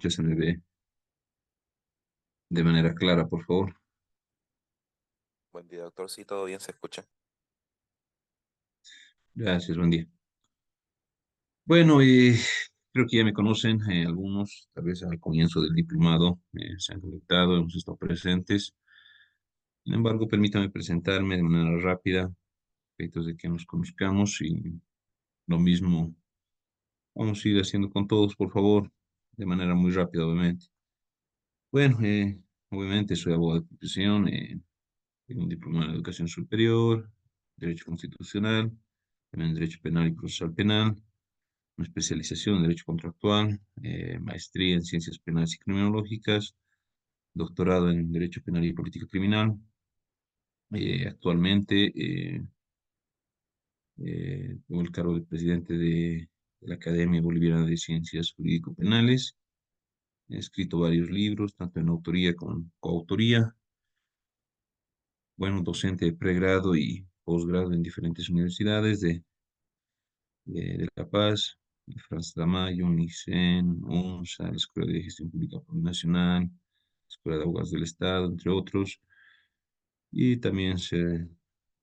escucha, se me ve de manera clara, por favor. Buen día, doctor. Sí, todo bien, se escucha. Gracias, buen día. Bueno, creo que ya me conocen algunos, tal vez al comienzo del diplomado se han conectado, hemos estado presentes. Sin embargo, permítame presentarme de manera rápida, efectos de que nos conozcamos y lo mismo vamos a ir haciendo con todos, por favor, de manera muy rápida, obviamente. Bueno, obviamente soy abogado de profesión, tengo un diplomado en educación superior, derecho constitucional, también derecho penal y procesal penal, una especialización en derecho contractual, maestría en ciencias penales y criminológicas, doctorado en derecho penal y política criminal. Actualmente tengo el cargo de presidente de la Academia Boliviana de Ciencias Jurídico-Penales. He escrito varios libros, tanto en autoría como en coautoría. Bueno, docente de pregrado y posgrado en diferentes universidades de La Paz, de Franz Damayo, UNICEN, UNSA, la Escuela de Gestión Pública Nacional, la Escuela de Abogados del Estado, entre otros. Y también se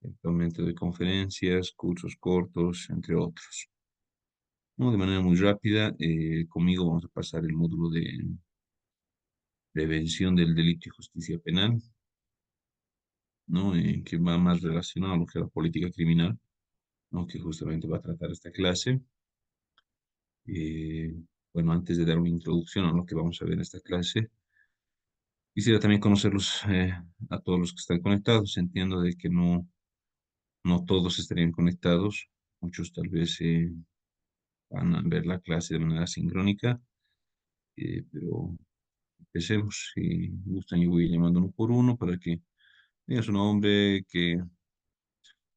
actualmente doy conferencias, cursos cortos, entre otros. ¿No? De manera muy rápida, conmigo vamos a pasar el módulo de prevención del delito y justicia penal, ¿no? Que va más relacionado a lo que es la política criminal, ¿no? Que justamente va a tratar esta clase. Eh, bueno, antes de dar una introducción a lo que vamos a ver en esta clase, quisiera también conocerlos a todos los que están conectados. Entiendo de que no todos estarían conectados, muchos tal vez van a ver la clase de manera sincrónica, pero empecemos. Si gustan, yo voy llamando uno por uno para que digan su nombre,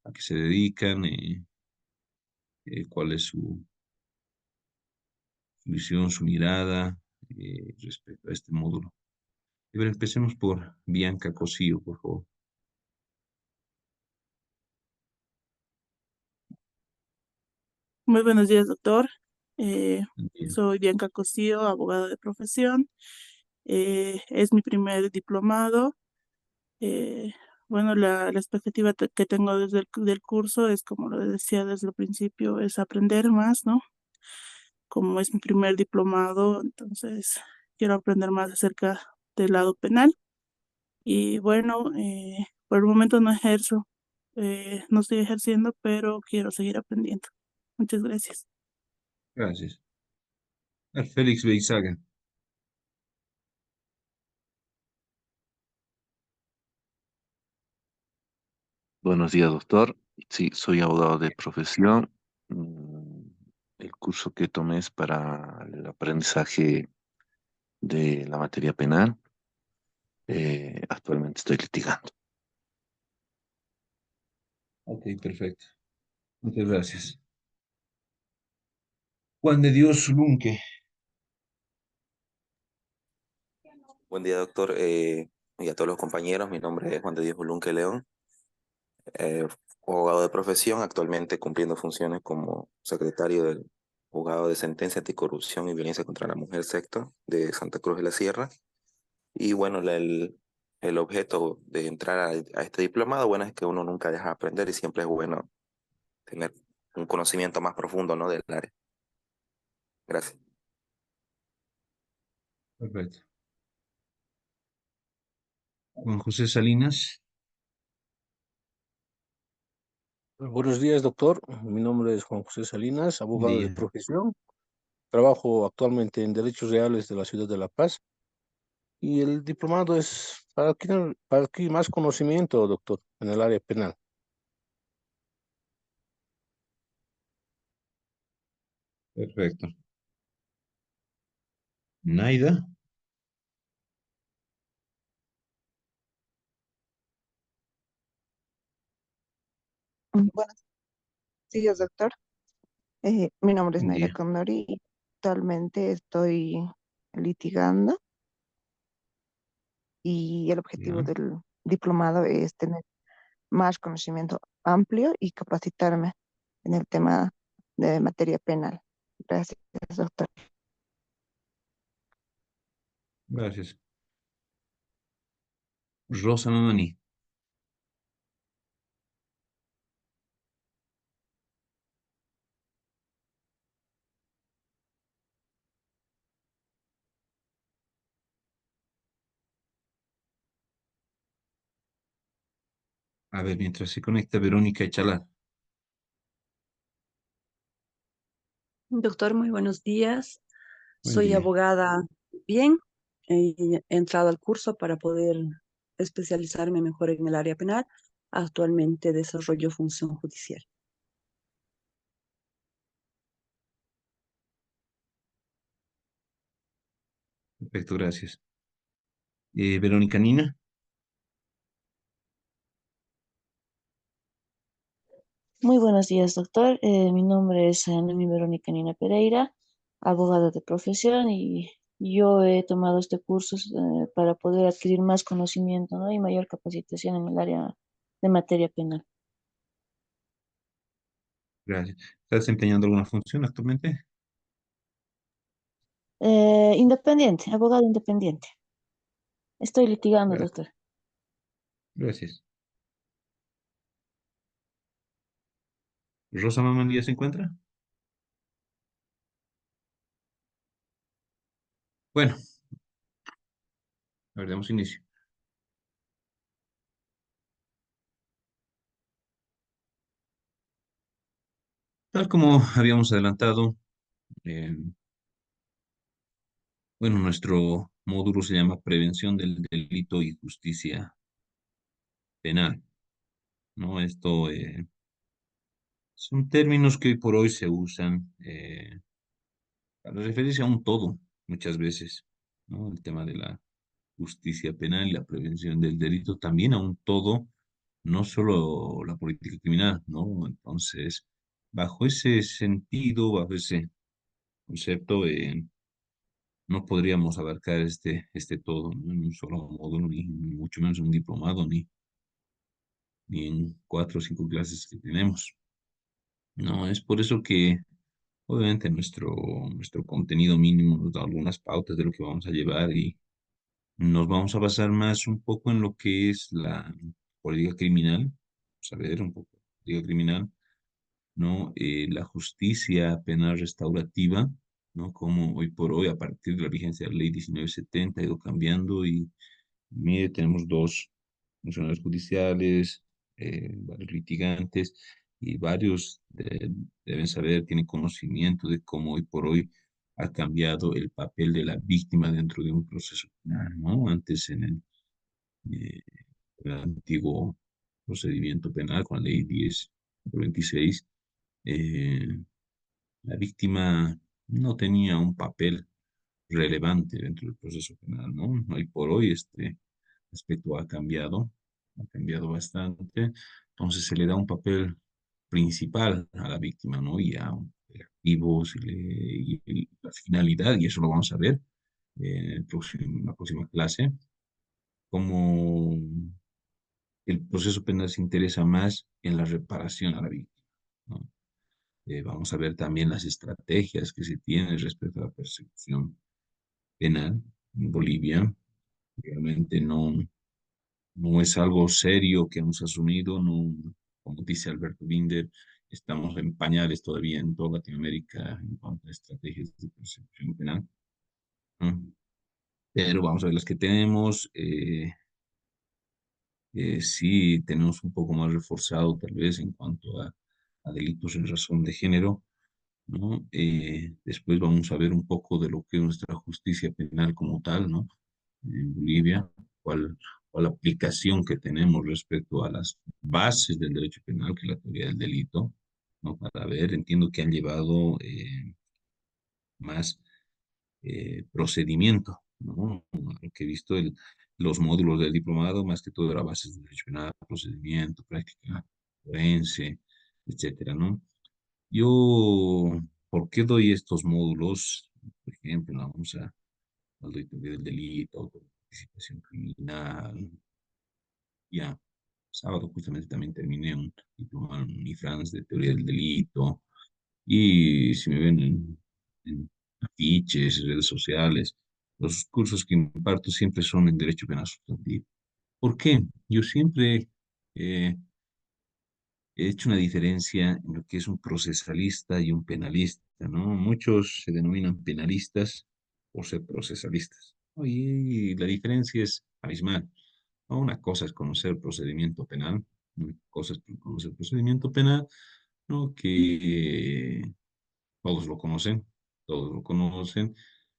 a qué se dedican, cuál es su visión, su mirada respecto a este módulo. Y bueno, empecemos por Bianca Cosío, por favor. Muy buenos días, doctor. Eh, Bien. Soy Bianca Cosío, abogada de profesión. Es mi primer diplomado. Eh, bueno, la expectativa que tengo desde del curso es, como lo decía desde el principio, es aprender más, ¿no? Como es mi primer diplomado, entonces quiero aprender más acerca del lado penal. Y bueno, por el momento no ejerzo, no estoy ejerciendo, pero quiero seguir aprendiendo. Muchas gracias. Gracias. Félix Beizaga. Buenos días, doctor. Sí, soy abogado de profesión. Mm, El curso que tomé es para el aprendizaje de la materia penal. Actualmente estoy litigando. Ok, perfecto. Muchas gracias. Juan de Dios Lunque. Buen día, doctor. Y a todos los compañeros. Mi nombre es Juan de Dios Ulunque León, eh, abogado de profesión, actualmente cumpliendo funciones como secretario del Juzgado de Sentencia Anticorrupción y Violencia contra la Mujer Sexto de Santa Cruz de la Sierra. Y bueno, el objeto de entrar a este diplomado, bueno, es que uno nunca deja de aprender y siempre es bueno tener un conocimiento más profundo, ¿no?, del área. Gracias. Perfecto. Juan José Salinas. Buenos días, doctor. Mi nombre es Juan José Salinas, Buen abogado de día. profesión. Trabajo actualmente en Derechos Reales de la Ciudad de La Paz y el diplomado es para adquirir más conocimiento, doctor, en el área penal. Perfecto. Naida. Buenos días, doctor. Mi nombre es Buen Naira día. Condori y actualmente estoy litigando y el objetivo Ya. del diplomado es tener más conocimiento amplio y capacitarme en el tema de materia penal. Gracias, doctor. Gracias. Rosa Mamani. A ver, mientras se conecta Verónica Echalar. Doctor, muy buenos días. Buen Soy día. abogada bien. He entrado al curso para poder especializarme mejor en el área penal. Actualmente desarrollo función judicial. Perfecto, gracias. Verónica Nina. Muy buenos días, doctor. Mi nombre es Noemí Verónica Nina Pereira, abogada de profesión, y yo he tomado este curso para poder adquirir más conocimiento, ¿no? Y mayor capacitación en el área de materia penal. Gracias. ¿Está desempeñando alguna función actualmente? Independiente, abogado independiente. Estoy litigando, Gracias. doctor. Gracias. ¿Rosa Mamani ya se encuentra? Bueno, a ver, damos inicio. Tal como habíamos adelantado, eh, bueno, nuestro módulo se llama Prevención del Delito y Justicia Penal, ¿no? Esto son términos que hoy por hoy se usan para referirse a un todo, muchas veces, ¿no? El tema de la justicia penal y la prevención del delito también a un todo, no solo la política criminal, ¿no? Entonces, bajo ese sentido, bajo ese concepto, no podríamos abarcar este todo, ¿no? En un solo módulo, ni mucho menos en un diplomado, ni en 4 o 5 clases que tenemos. No, es por eso que obviamente nuestro contenido mínimo nos da algunas pautas de lo que vamos a llevar y nos vamos a basar más un poco en lo que es la política criminal, vamos a ver un poco de política criminal, ¿no? La justicia penal restaurativa, ¿no? Como hoy por hoy, a partir de la vigencia de la ley 1970, ha ido cambiando y mire, tenemos dos funcionarios judiciales, varios litigantes y varios deben saber, tienen conocimiento de cómo hoy por hoy ha cambiado el papel de la víctima dentro de un proceso penal, ¿no? Antes eh, el antiguo procedimiento penal con la ley 1026, eh, la víctima no tenía un papel relevante dentro del proceso penal, ¿no? Hoy por hoy este aspecto ha cambiado bastante, entonces se le da un papel principal a la víctima, ¿no? Y a el activo, y la finalidad, y eso lo vamos a ver en la próxima clase, cómo el proceso penal se interesa más en la reparación a la víctima, ¿no? Vamos a ver también las estrategias que se tienen respecto a la persecución penal en Bolivia. Realmente no es algo serio que hemos asumido, no, como dice Alberto Binder, estamos en pañales todavía en toda Latinoamérica en cuanto a estrategias de persecución penal, ¿no? Pero vamos a ver las que tenemos. Sí, tenemos un poco más reforzado tal vez en cuanto a delitos en razón de género, ¿no? Después vamos a ver un poco de lo que es nuestra justicia penal como tal, ¿no? En Bolivia, cuál, cuál aplicación que tenemos respecto a las bases del derecho penal, que es la teoría del delito, ¿no? Para ver, entiendo que han llevado más procedimiento, ¿no? Lo que he visto, los módulos del diplomado, más que todo, era bases de derecho penal, procedimiento, práctica forense, etcétera, ¿no? Yo, ¿por qué doy estos módulos? Por ejemplo, vamos al doy teoría del delito, participación criminal. Ya, sábado justamente también terminé un diplomado en Unifrance de teoría del delito. Y si me ven en afiches, redes sociales, los cursos que imparto siempre son en Derecho Penal Sustantivo. ¿Por qué? Yo siempre eh, he hecho una diferencia en lo que es un procesalista y un penalista, ¿no? Muchos se denominan penalistas por ser procesalistas, ¿no? Y la diferencia es abismal, ¿no? Una cosa es conocer el procedimiento penal, una cosa es conocer el procedimiento penal, ¿no? Que todos lo conocen, todos lo conocen.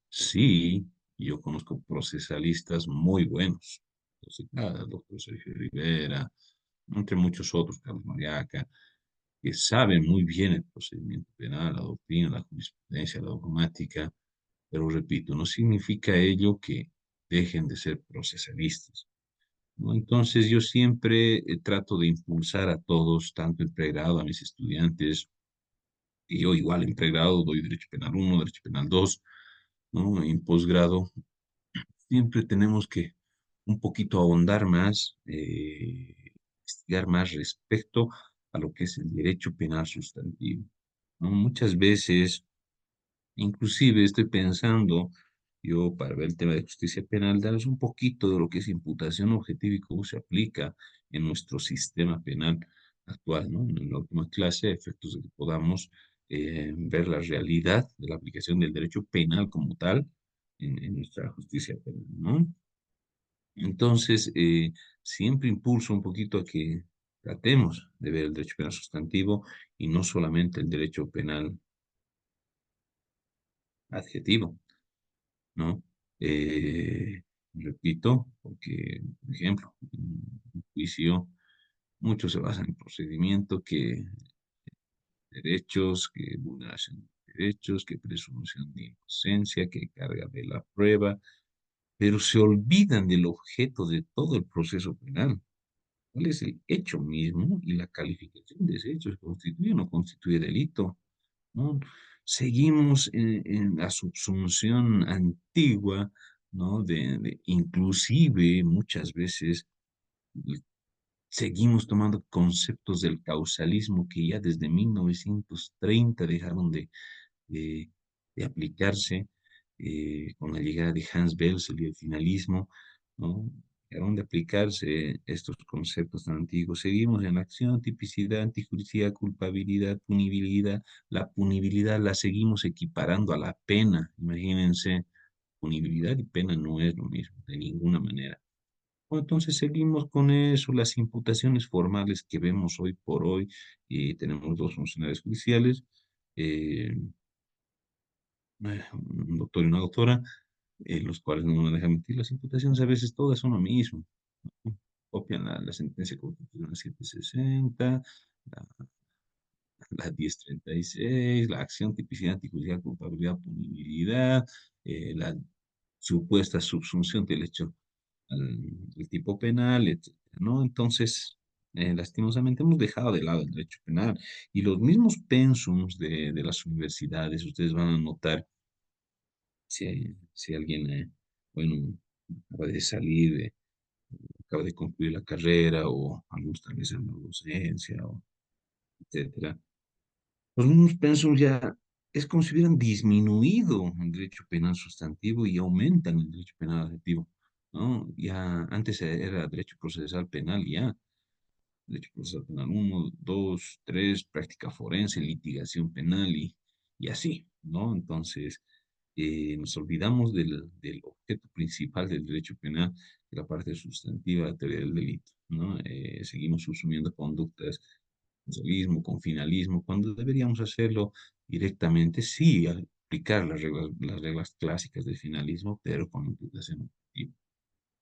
Sí, yo conozco procesalistas muy buenos. Entonces, el doctor Sergio Rivera, entre muchos otros, Carlos Mariaca, que saben muy bien el procedimiento penal, la doctrina, la jurisprudencia, la dogmática, pero repito, no significa ello que dejen de ser procesalistas, ¿no? Entonces yo siempre trato de impulsar a todos, tanto en pregrado, a mis estudiantes, y yo igual en pregrado doy Derecho Penal uno, Derecho Penal 2, ¿no? En posgrado siempre tenemos que un poquito ahondar más, investigar más respecto a lo que es el derecho penal sustantivo, ¿no? Muchas veces, inclusive estoy pensando, yo para ver el tema de justicia penal, darles un poquito de lo que es imputación objetiva y cómo se aplica en nuestro sistema penal actual, ¿no? En la última clase, a efectos de que podamos ver la realidad de la aplicación del derecho penal como tal en nuestra justicia penal, ¿no? Entonces, siempre impulso un poquito a que tratemos de ver el derecho penal sustantivo y no solamente el derecho penal adjetivo, ¿no? Repito, porque, por ejemplo, en un juicio, mucho se basa en procedimiento, que derechos, que vulneración de derechos, que presunción de inocencia, que carga de la prueba, pero se olvidan del objeto de todo el proceso penal. ¿Cuál es el hecho mismo y la calificación de ese hecho? ¿Se constituye o no constituye delito? ¿No? Seguimos en la subsunción antigua, ¿no? Inclusive muchas veces seguimos tomando conceptos del causalismo que ya desde 1930 dejaron de, de aplicarse con la llegada de Hans Belzel y el finalismo, ¿no? Dejaron de aplicarse estos conceptos tan antiguos. Seguimos en la acción, tipicidad, antijuricidad, culpabilidad, punibilidad. La punibilidad la seguimos equiparando a la pena. Imagínense, punibilidad y pena no es lo mismo, de ninguna manera. Bueno, entonces seguimos con eso, las imputaciones formales que vemos hoy por hoy, y tenemos dos funcionarios judiciales, eh, un doctor y una doctora, los cuales no me dejan mentir, las imputaciones a veces todas son lo mismo, ¿no? Copian la sentencia constitucional 760, la, la 1036, la acción, tipicidad, antijuicial, culpabilidad, punibilidad, la supuesta subsunción del hecho al tipo penal, etcétera, ¿no? Entonces, lastimosamente hemos dejado de lado el derecho penal y los mismos pensums de las universidades, ustedes van a notar si alguien, bueno, acaba de salir, acaba de concluir la carrera o algunos tal vez en la docencia, o etcétera. Los mismos pensums ya es como si hubieran disminuido el derecho penal sustantivo y aumentan el derecho penal adjetivo, ¿no? Ya antes era derecho procesal penal, ya derecho procesal penal uno, 2, 3, práctica forense, litigación penal y así, ¿no? Entonces, nos olvidamos del objeto principal del derecho penal, de la parte sustantiva, la teoría del delito, ¿no? Seguimos subsumiendo conductas con socialismo, con finalismo, cuando deberíamos hacerlo directamente, sí, aplicar las reglas clásicas del finalismo, pero con imputación objetiva,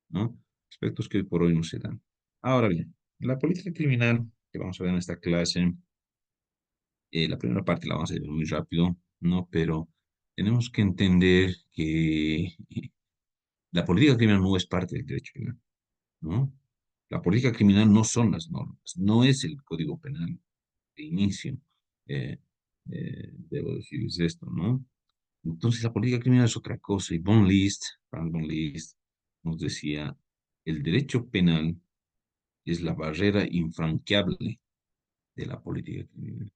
¿no? Aspectos que hoy por hoy no se dan. Ahora bien, la política criminal que vamos a ver en esta clase, la primera parte la vamos a ver muy rápido, ¿no? Pero tenemos que entender que la política criminal no es parte del derecho penal, ¿no? La política criminal no son las normas, no es el código penal de inicio. eh, debo decirles esto, ¿no? Entonces la política criminal es otra cosa y Frank von List, nos decía, el derecho penal es la barrera infranqueable de la política criminal.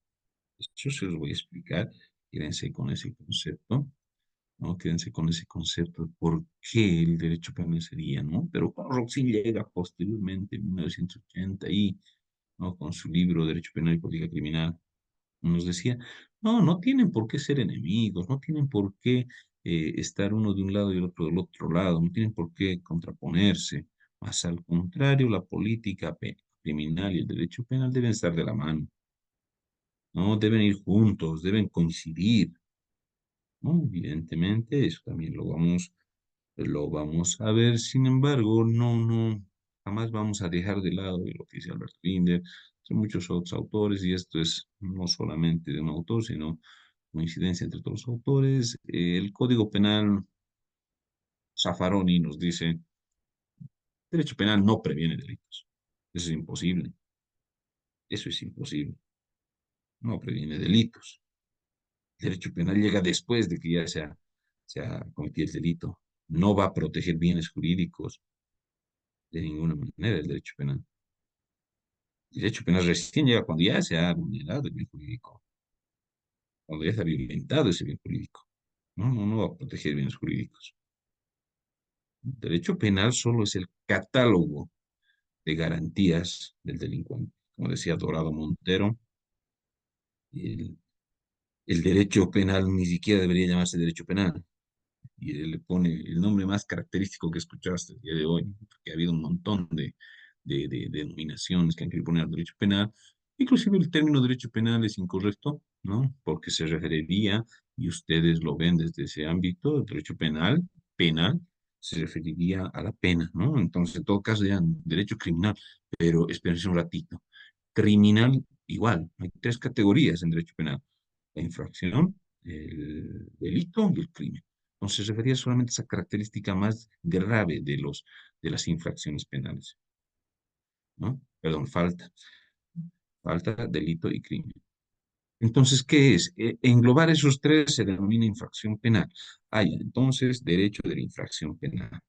Yo se los voy a explicar, quédense con ese concepto. ¿no? Quédense con ese concepto de por qué el derecho penal sería, ¿no? Pero cuando Roxin llega posteriormente, en 1980, y, ¿no? Con su libro Derecho Penal y Política Criminal, nos decía, no, no tienen por qué ser enemigos, no tienen por qué estar uno de un lado y el otro del otro lado, no tienen por qué contraponerse, más al contrario, la política criminal y el derecho penal deben estar de la mano, ¿no? Deben ir juntos, deben coincidir, ¿no? Evidentemente, eso también lo vamos a ver. Sin embargo, jamás vamos a dejar de lado lo que dice Alberto Binder, entre muchos otros autores, y esto es no solamente de un autor, sino coincidencia entre todos los autores. El Código Penal, Zaffaroni nos dice, derecho penal no previene delitos. Eso es imposible. Eso es imposible. No previene delitos. El derecho penal llega después de que ya se ha cometido el delito. No va a proteger bienes jurídicos de ninguna manera el derecho penal. El derecho penal recién llega cuando ya se ha vulnerado el bien jurídico, cuando ya se ha violentado ese bien jurídico. No va a proteger bienes jurídicos. El derecho penal solo es el catálogo de garantías del delincuente. Como decía Dorado Montero, el, el derecho penal ni siquiera debería llamarse derecho penal. Y él le pone el nombre más característico que escuchaste el día de hoy, porque ha habido un montón de denominaciones que han querido poner al derecho penal. Inclusive el término derecho penal es incorrecto, ¿no? Porque se referiría, y ustedes lo ven desde ese ámbito, el derecho penal, se referiría a la pena, ¿no? Entonces, en todo caso, ya derecho criminal, pero espérense un ratito. Criminal, igual, hay tres categorías en derecho penal: la infracción, el delito y el crimen. Entonces, se refería solamente a esa característica más grave de las infracciones penales, ¿no? Perdón, falta, delito y crimen. Entonces, ¿qué es? Englobar esos tres se denomina infracción penal. Hay entonces derecho de la infracción penal.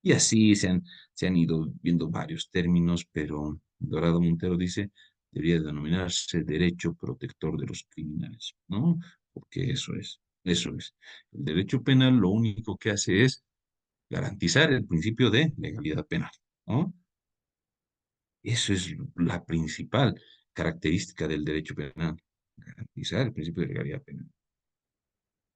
Y así se han ido viendo varios términos, pero Dorado Montero dice, debería denominarse derecho protector de los criminales, ¿no? Porque eso es. El derecho penal lo único que hace es garantizar el principio de legalidad penal, ¿no? Eso es la principal característica del derecho penal, garantizar el principio de legalidad penal.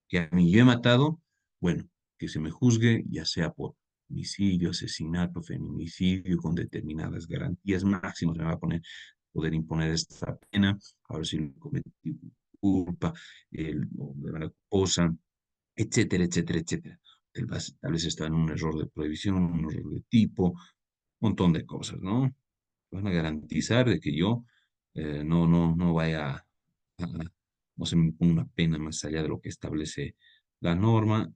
Que a mí yo he matado, bueno, que se me juzgue ya sea por homicidio, asesinato, feminicidio, con determinadas garantías máximas, me va a poder imponer esta pena, a ver si lo cometí culpa, o de la cosa, etcétera, etcétera, etcétera. Tal vez está en un error de prohibición, un error de tipo, un montón de cosas, ¿no? Van a garantizar de que yo no vaya no se me imponga una pena más allá de lo que establece la norma,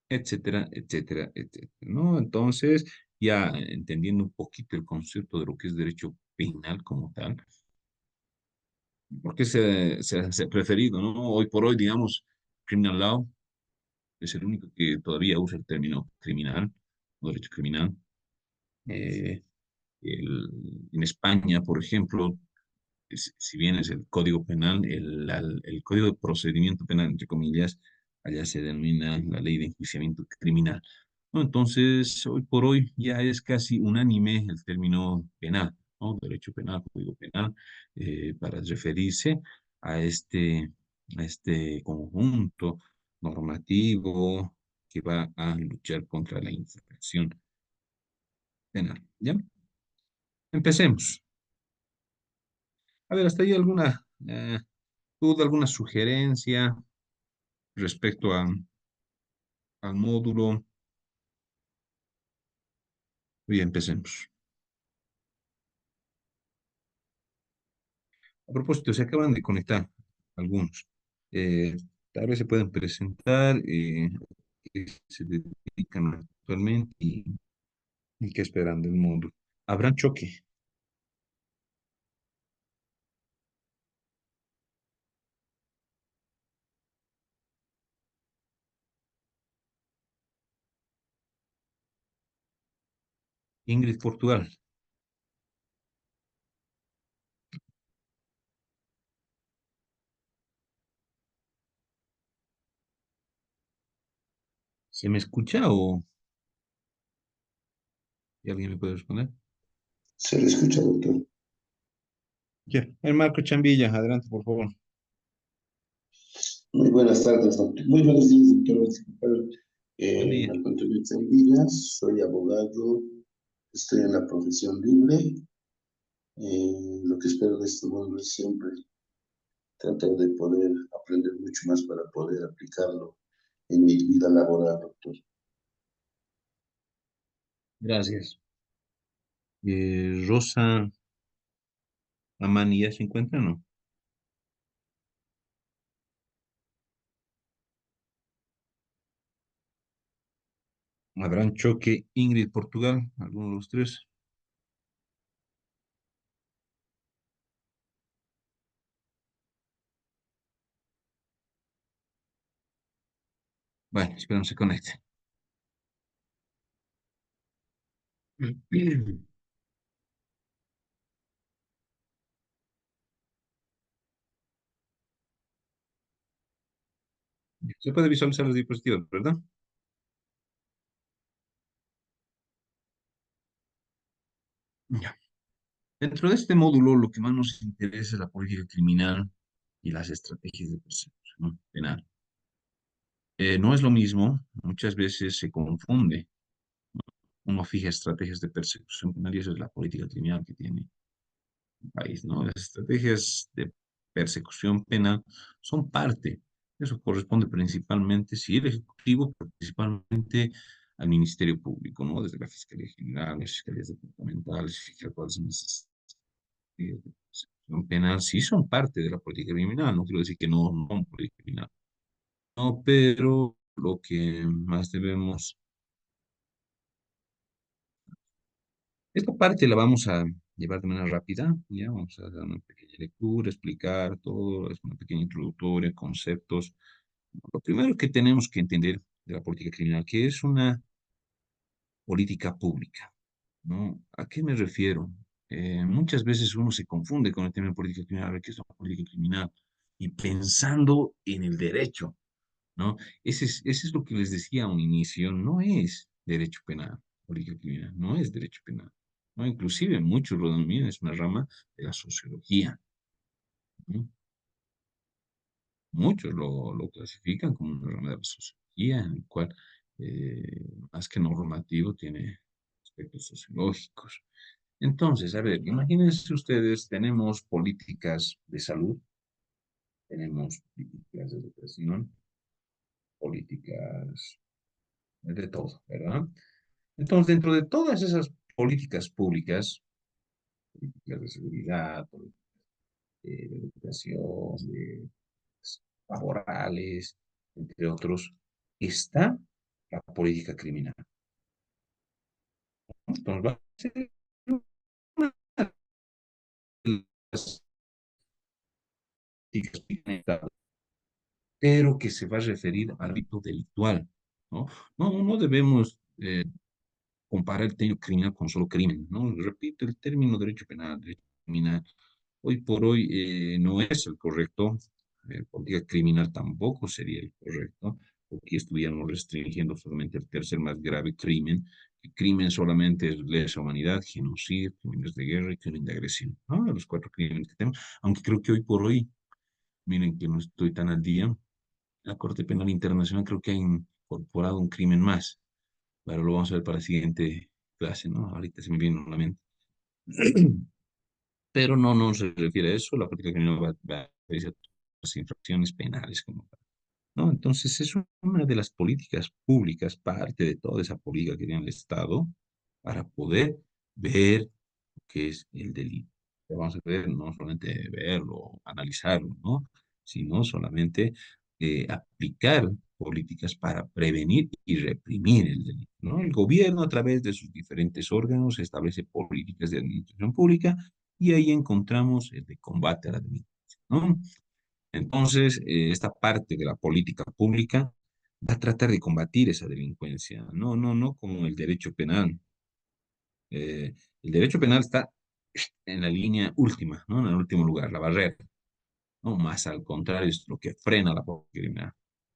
etcétera, etcétera, etcétera, ¿no? Entonces, ya entendiendo un poquito el concepto de lo que es derecho penal como tal, porque se ha preferido, ¿no? Hoy por hoy, digamos, criminal law es el único que todavía usa el término criminal, o derecho criminal. Eh, en España, por ejemplo, si bien es el Código Penal, el Código de Procedimiento Penal, entre comillas, allá se denomina la Ley de Enjuiciamiento Criminal, ¿no? Entonces, hoy por hoy ya es casi unánime el término penal, ¿no? Derecho penal, Código Penal, para referirse a este conjunto normativo que va a luchar contra la infracción penal. ¿Ya? Empecemos. A ver, ¿hasta ahí alguna duda, alguna sugerencia respecto al módulo? Bien, empecemos. A propósito, se acaban de conectar algunos. Eh, Tal vez se pueden presentar, que se dedican actualmente y que esperan del módulo. ¿Habrá choque? Ingrid Portugal. ¿Se me escucha o alguien me puede responder? Se le escucha, doctor. Ya, el Marco Chambilla, adelante, por favor. Muy buenas tardes, doctor. Muy buenos días, doctor. Disculpe, Buen día. Marco Antonio Zambilla, soy abogado, estoy en la profesión libre. Lo que espero de este mundo es siempre tratar de poder aprender mucho más para poder aplicarlo en mi vida laboral, doctor. Gracias. Rosa Amani, ¿ya se encuentra o no? Abraham Choque, Ingrid Portugal, alguno de los tres. Bueno, espero no se conecte. Se puede visualizar los dispositivos, ¿verdad? Ya. Dentro de este módulo, lo que más nos interesa es la política criminal y las estrategias de persecución penal. No es lo mismo, muchas veces se confunde. Uno fija estrategias de persecución penal y eso es la política criminal que tiene el país, ¿no? Las estrategias de persecución penal son parte. Eso corresponde principalmente, sí, al Ejecutivo, pero principalmente al Ministerio Público, ¿no? Desde la Fiscalía General, las Fiscalías Departamentales, fijar cuáles son esas de persecución penal, sí son parte de la política criminal. No quiero decir que no son política criminal. No, pero lo que más debemos. Esta parte la vamos a llevar de manera rápida, ya vamos a dar una pequeña lectura, explicar todo, es una pequeña introductoria, conceptos. Lo primero que tenemos que entender de la política criminal, que es una política pública, ¿no? ¿A qué me refiero? Muchas veces uno se confunde con el tema de política criminal, a ver, ¿qué es una política criminal? Y pensando en el derecho, ¿no? Ese es lo que les decía a un inicio, no es derecho penal, política criminal, no es derecho penal, ¿no? Inclusive muchos lo denominan, es una rama de la sociología, ¿no? Muchos lo clasifican como una rama de la sociología, en el cual, más que normativo, tiene aspectos sociológicos. Entonces, a ver, imagínense ustedes, tenemos políticas de salud, tenemos políticas de educación, políticas de todo, ¿verdad? Entonces, dentro de todas esas políticas públicas, políticas de seguridad, de educación, de laborales, entre otros, está la política criminal. Entonces, va a ser una de las políticas criminales, pero que se va a referir al ámbito delictual, ¿no? No debemos comparar el término criminal con solo crimen, ¿no? Repito, el término derecho penal, derecho criminal, hoy por hoy no es el correcto, política criminal tampoco sería el correcto, porque estuviéramos restringiendo solamente el tercer más grave crimen, que crimen solamente es lesa humanidad, genocidio, crímenes de guerra y crimen de agresión, ¿no? Los cuatro crímenes que tenemos, aunque creo que hoy por hoy, miren que no estoy tan al día, la Corte Penal Internacional creo que ha incorporado un crimen más, pero lo vamos a ver para la siguiente clase, ¿no? Ahorita se me viene a la mente. Pero no se refiere a eso, la política criminal va a referirse a las infracciones penales como tal, ¿no? Entonces es una de las políticas públicas, parte de toda esa política que tiene el Estado para poder ver lo que es el delito. Que vamos a ver, no solamente verlo, analizarlo, ¿no? Sino solamente aplicar políticas para prevenir y reprimir el delito, ¿no? El gobierno, a través de sus diferentes órganos, establece políticas de administración pública y ahí encontramos el de combate a la delincuencia, ¿no? Entonces, esta parte de la política pública va a tratar de combatir esa delincuencia, no como el derecho penal. El derecho penal está en la línea última, ¿no? En el último lugar, la barrera, ¿no? Más al contrario, es lo que frena la política criminal.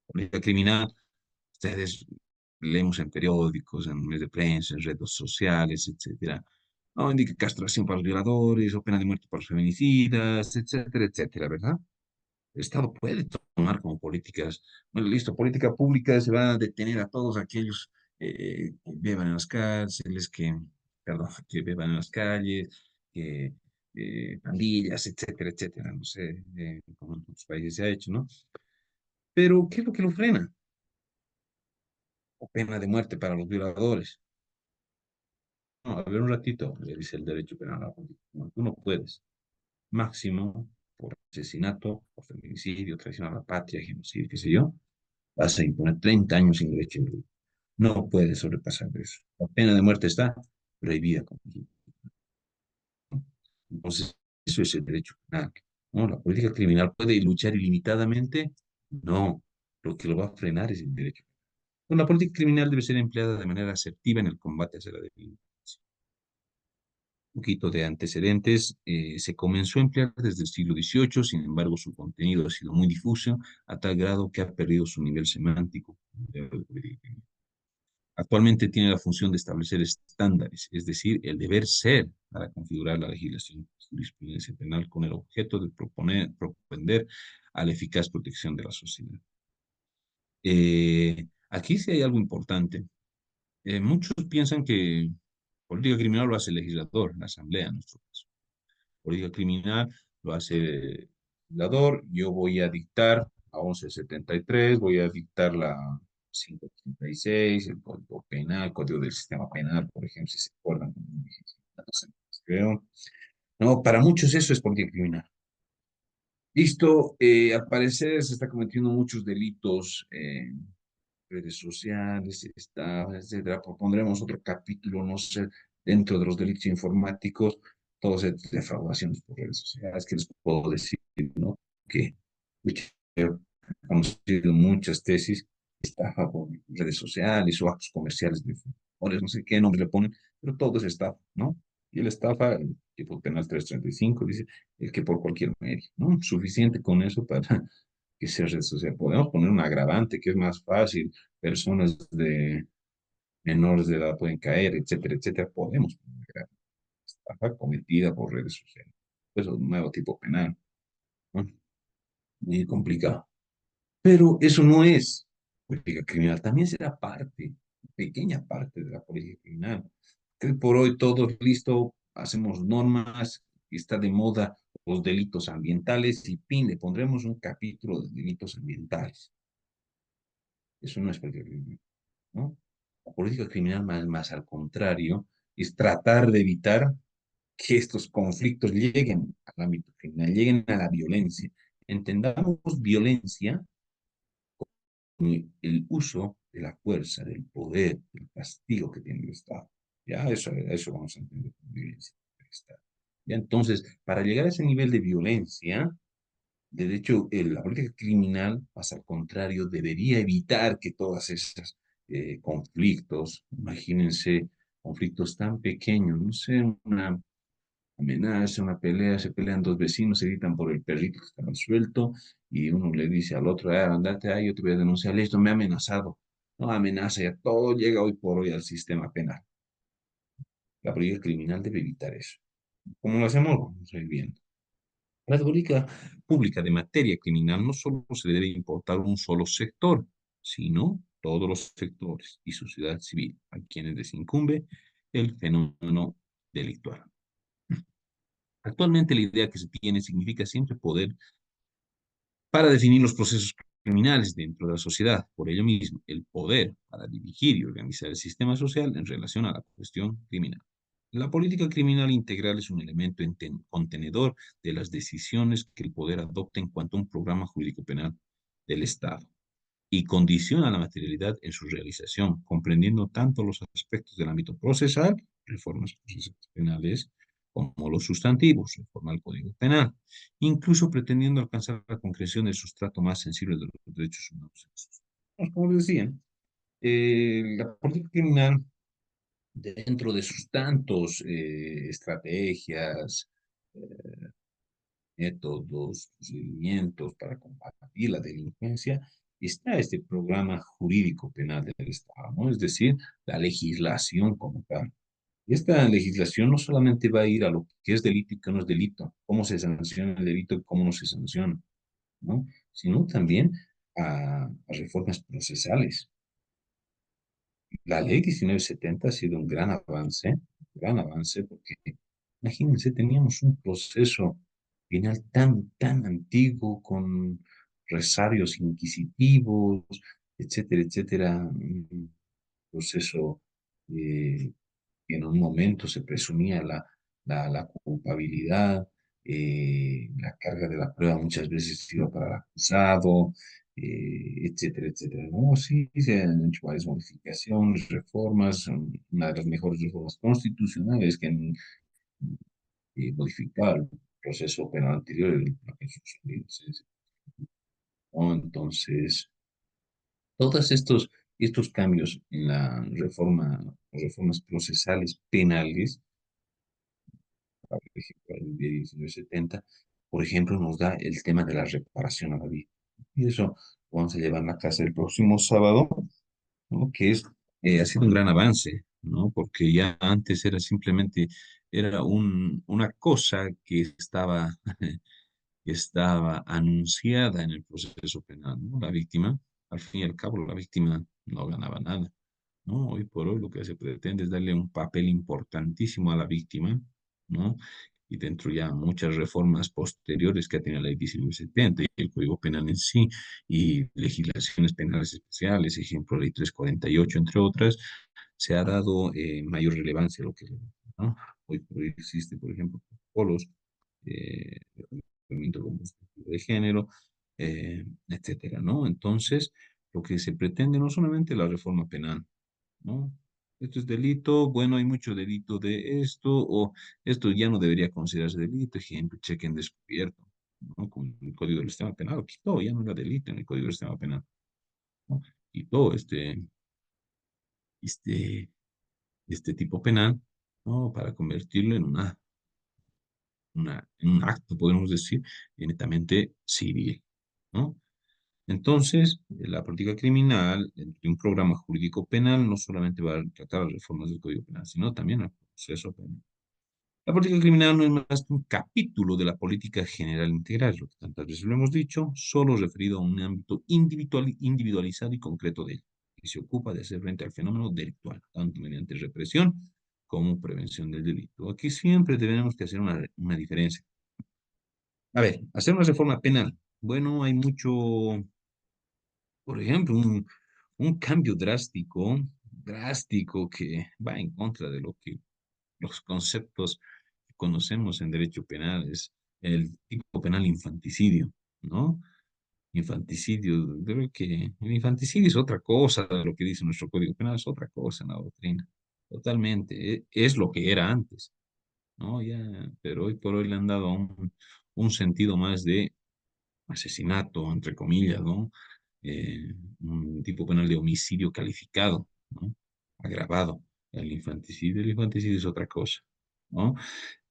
La política criminal, ustedes leemos en periódicos, en medios de prensa, en redes sociales, etcétera. No, indica castración para los violadores o pena de muerte para los feminicidas, etcétera, etcétera, ¿verdad? El Estado puede tomar como políticas, bueno, listo, política pública se va a detener a todos aquellos que beban en las cárceles, perdón, que beban en las calles, que pandillas, etcétera, etcétera, no sé cómo en otros países se ha hecho, ¿no? Pero, ¿qué es lo que lo frena? O pena de muerte para los violadores. No, a ver un ratito, le dice el derecho penal a la política. No, tú no puedes. Máximo por asesinato, por feminicidio, traición a la patria, genocidio, qué sé yo, vas a imponer 30 años sin derecho de no puede sobrepasar eso. La pena de muerte está prohibida. Entonces, eso es el derecho penal. ¿No? La política criminal puede luchar ilimitadamente. No, lo que lo va a frenar es el derecho. Bueno, la política criminal debe ser empleada de manera asertiva en el combate hacia la delincuencia. Un poquito de antecedentes, se comenzó a emplear desde el siglo XVIII, sin embargo su contenido ha sido muy difuso a tal grado que ha perdido su nivel semántico. Actualmente tiene la función de establecer estándares, es decir, el deber ser para configurar la legislación y jurisprudencia penal con el objeto de propender a la eficaz protección de la sociedad. Aquí sí hay algo importante. Muchos piensan que política criminal lo hace el legislador, la asamblea en nuestro caso. Política criminal lo hace el legislador, yo voy a dictar a 1173, voy a dictar la 586, el Código Penal, Código del Sistema Penal, por ejemplo, si se acuerdan. Creo. No, para muchos eso es política criminal. Listo, al parecer se está cometiendo muchos delitos en redes sociales, estafas, etcétera. Propondremos otro capítulo, no sé, dentro de los delitos informáticos, todas estas defraudaciones por redes sociales, que les puedo decir, ¿no? Que he conocido muchas tesis, estafa por redes sociales o actos comerciales de no sé qué nombre le ponen, pero todo es estafa, ¿no? Y la estafa, el tipo penal 335, dice, el que por cualquier medio, ¿no? Suficiente con eso para que sea red social. Podemos poner un agravante que es más fácil, personas de menores de edad pueden caer, etcétera, etcétera. Podemos poner un agravante. Estafa cometida por redes sociales. Eso es un nuevo tipo penal, ¿no? Muy complicado. Pero eso no es política criminal, también será parte, pequeña parte de la política criminal. Que por hoy todo listo, hacemos normas, está de moda los delitos ambientales y pin, le pondremos un capítulo de delitos ambientales. Eso no es política criminal, ¿no? La política criminal más al contrario es tratar de evitar que estos conflictos lleguen al ámbito criminal, lleguen a la violencia. Entendamos violencia el uso de la fuerza, del poder, del castigo que tiene el Estado. Ya, eso vamos a entender como violencia del Estado. Ya, entonces, para llegar a ese nivel de violencia, de hecho, la política criminal, más al contrario, debería evitar que todos esos conflictos, imagínense, conflictos tan pequeños, no sé, una amenaza, una pelea, se pelean dos vecinos, se gritan por el perrito que estaba suelto y uno le dice al otro, ah, andate ahí, yo te voy a denunciar, listo, me ha amenazado. No amenaza, ya todo llega hoy por hoy al sistema penal. La política criminal debe evitar eso. ¿Cómo lo hacemos? Vamos a ir viendo. La política pública de materia criminal no solo se debe importar un solo sector, sino todos los sectores y sociedad civil, a quienes les incumbe el fenómeno delictual. Actualmente la idea que se tiene significa siempre poder para definir los procesos criminales dentro de la sociedad. Por ello mismo, el poder para dirigir y organizar el sistema social en relación a la cuestión criminal. La política criminal integral es un elemento contenedor de las decisiones que el poder adopta en cuanto a un programa jurídico penal del Estado y condiciona la materialidad en su realización, comprendiendo tanto los aspectos del ámbito procesal, reformas procesales penales, como los sustantivos, reforma del Código Penal, incluso pretendiendo alcanzar la concreción del sustrato más sensible de los derechos humanos. Como decían, la política criminal, dentro de sus tantos estrategias, métodos, procedimientos para combatir la delincuencia, está este programa jurídico penal del Estado, ¿no? Es decir, la legislación como tal. Esta legislación no solamente va a ir a lo que es delito y qué no es delito, cómo se sanciona el delito y cómo no se sanciona, ¿no? Sino también a reformas procesales. La ley 1970 ha sido un gran avance, porque imagínense, teníamos un proceso penal tan antiguo, con resarios inquisitivos, etcétera, etcétera, un proceso eh, que en un momento se presumía la culpabilidad, la carga de la prueba muchas veces iba para el acusado, etcétera, etcétera, ¿no? Sí, se han hecho varias modificaciones, reformas, una de las mejores reformas constitucionales que han modificado el proceso penal anterior, ¿no? Entonces, todos estos cambios en la reformas procesales penales, por ejemplo, el de 1970, por ejemplo, nos da el tema de la reparación a la vida. Y eso vamos a llevar a la casa el próximo sábado, ¿no? Que ha sido un gran avance, ¿no? Porque ya antes era simplemente, era una cosa que estaba anunciada en el proceso penal, ¿no? La víctima, al fin y al cabo, la víctima no ganaba nada, ¿no? Hoy por hoy lo que se pretende es darle un papel importantísimo a la víctima, ¿no? Y dentro ya muchas reformas posteriores que ha tenido la ley 1970 y el Código Penal en sí, y legislaciones penales especiales, ejemplo, ley 348 entre otras, se ha dado mayor relevancia a lo que, ¿no? Hoy por hoy existe, por ejemplo, protocolos, eh, como de género, etcétera, ¿no? Entonces, lo que se pretende no solamente la reforma penal, ¿no? Esto es delito, bueno, hay mucho delito de esto, o esto ya no debería considerarse delito, ejemplo, cheque en descubierto, ¿no? Con el Código del Sistema Penal, lo quitó, ya no era delito en el Código del Sistema Penal, ¿no? Quitó este, este tipo penal, ¿no? Para convertirlo en en un acto, podemos decir, netamente civil, ¿no? Entonces, la política criminal, dentro de un programa jurídico penal, no solamente va a tratar las reformas del Código Penal, sino también el proceso penal. La política criminal no es más que un capítulo de la política general integral, lo que tantas veces lo hemos dicho, solo referido a un ámbito individualizado y concreto de él, que se ocupa de hacer frente al fenómeno delictual, tanto mediante represión como prevención del delito. Aquí siempre tenemos que hacer una diferencia. A ver, hacer una reforma penal. Bueno, hay mucho, por ejemplo, un cambio drástico que va en contra de lo que los conceptos que conocemos en derecho penal es el tipo penal infanticidio, ¿no? Infanticidio, creo que el infanticidio es otra cosa, lo que dice nuestro Código Penal es otra cosa en la doctrina, totalmente, es lo que era antes, ¿no? Ya, pero hoy por hoy le han dado un sentido más de asesinato, entre comillas, ¿no? Un tipo penal de homicidio calificado, ¿no? Agravado. El infanticidio es otra cosa, ¿no?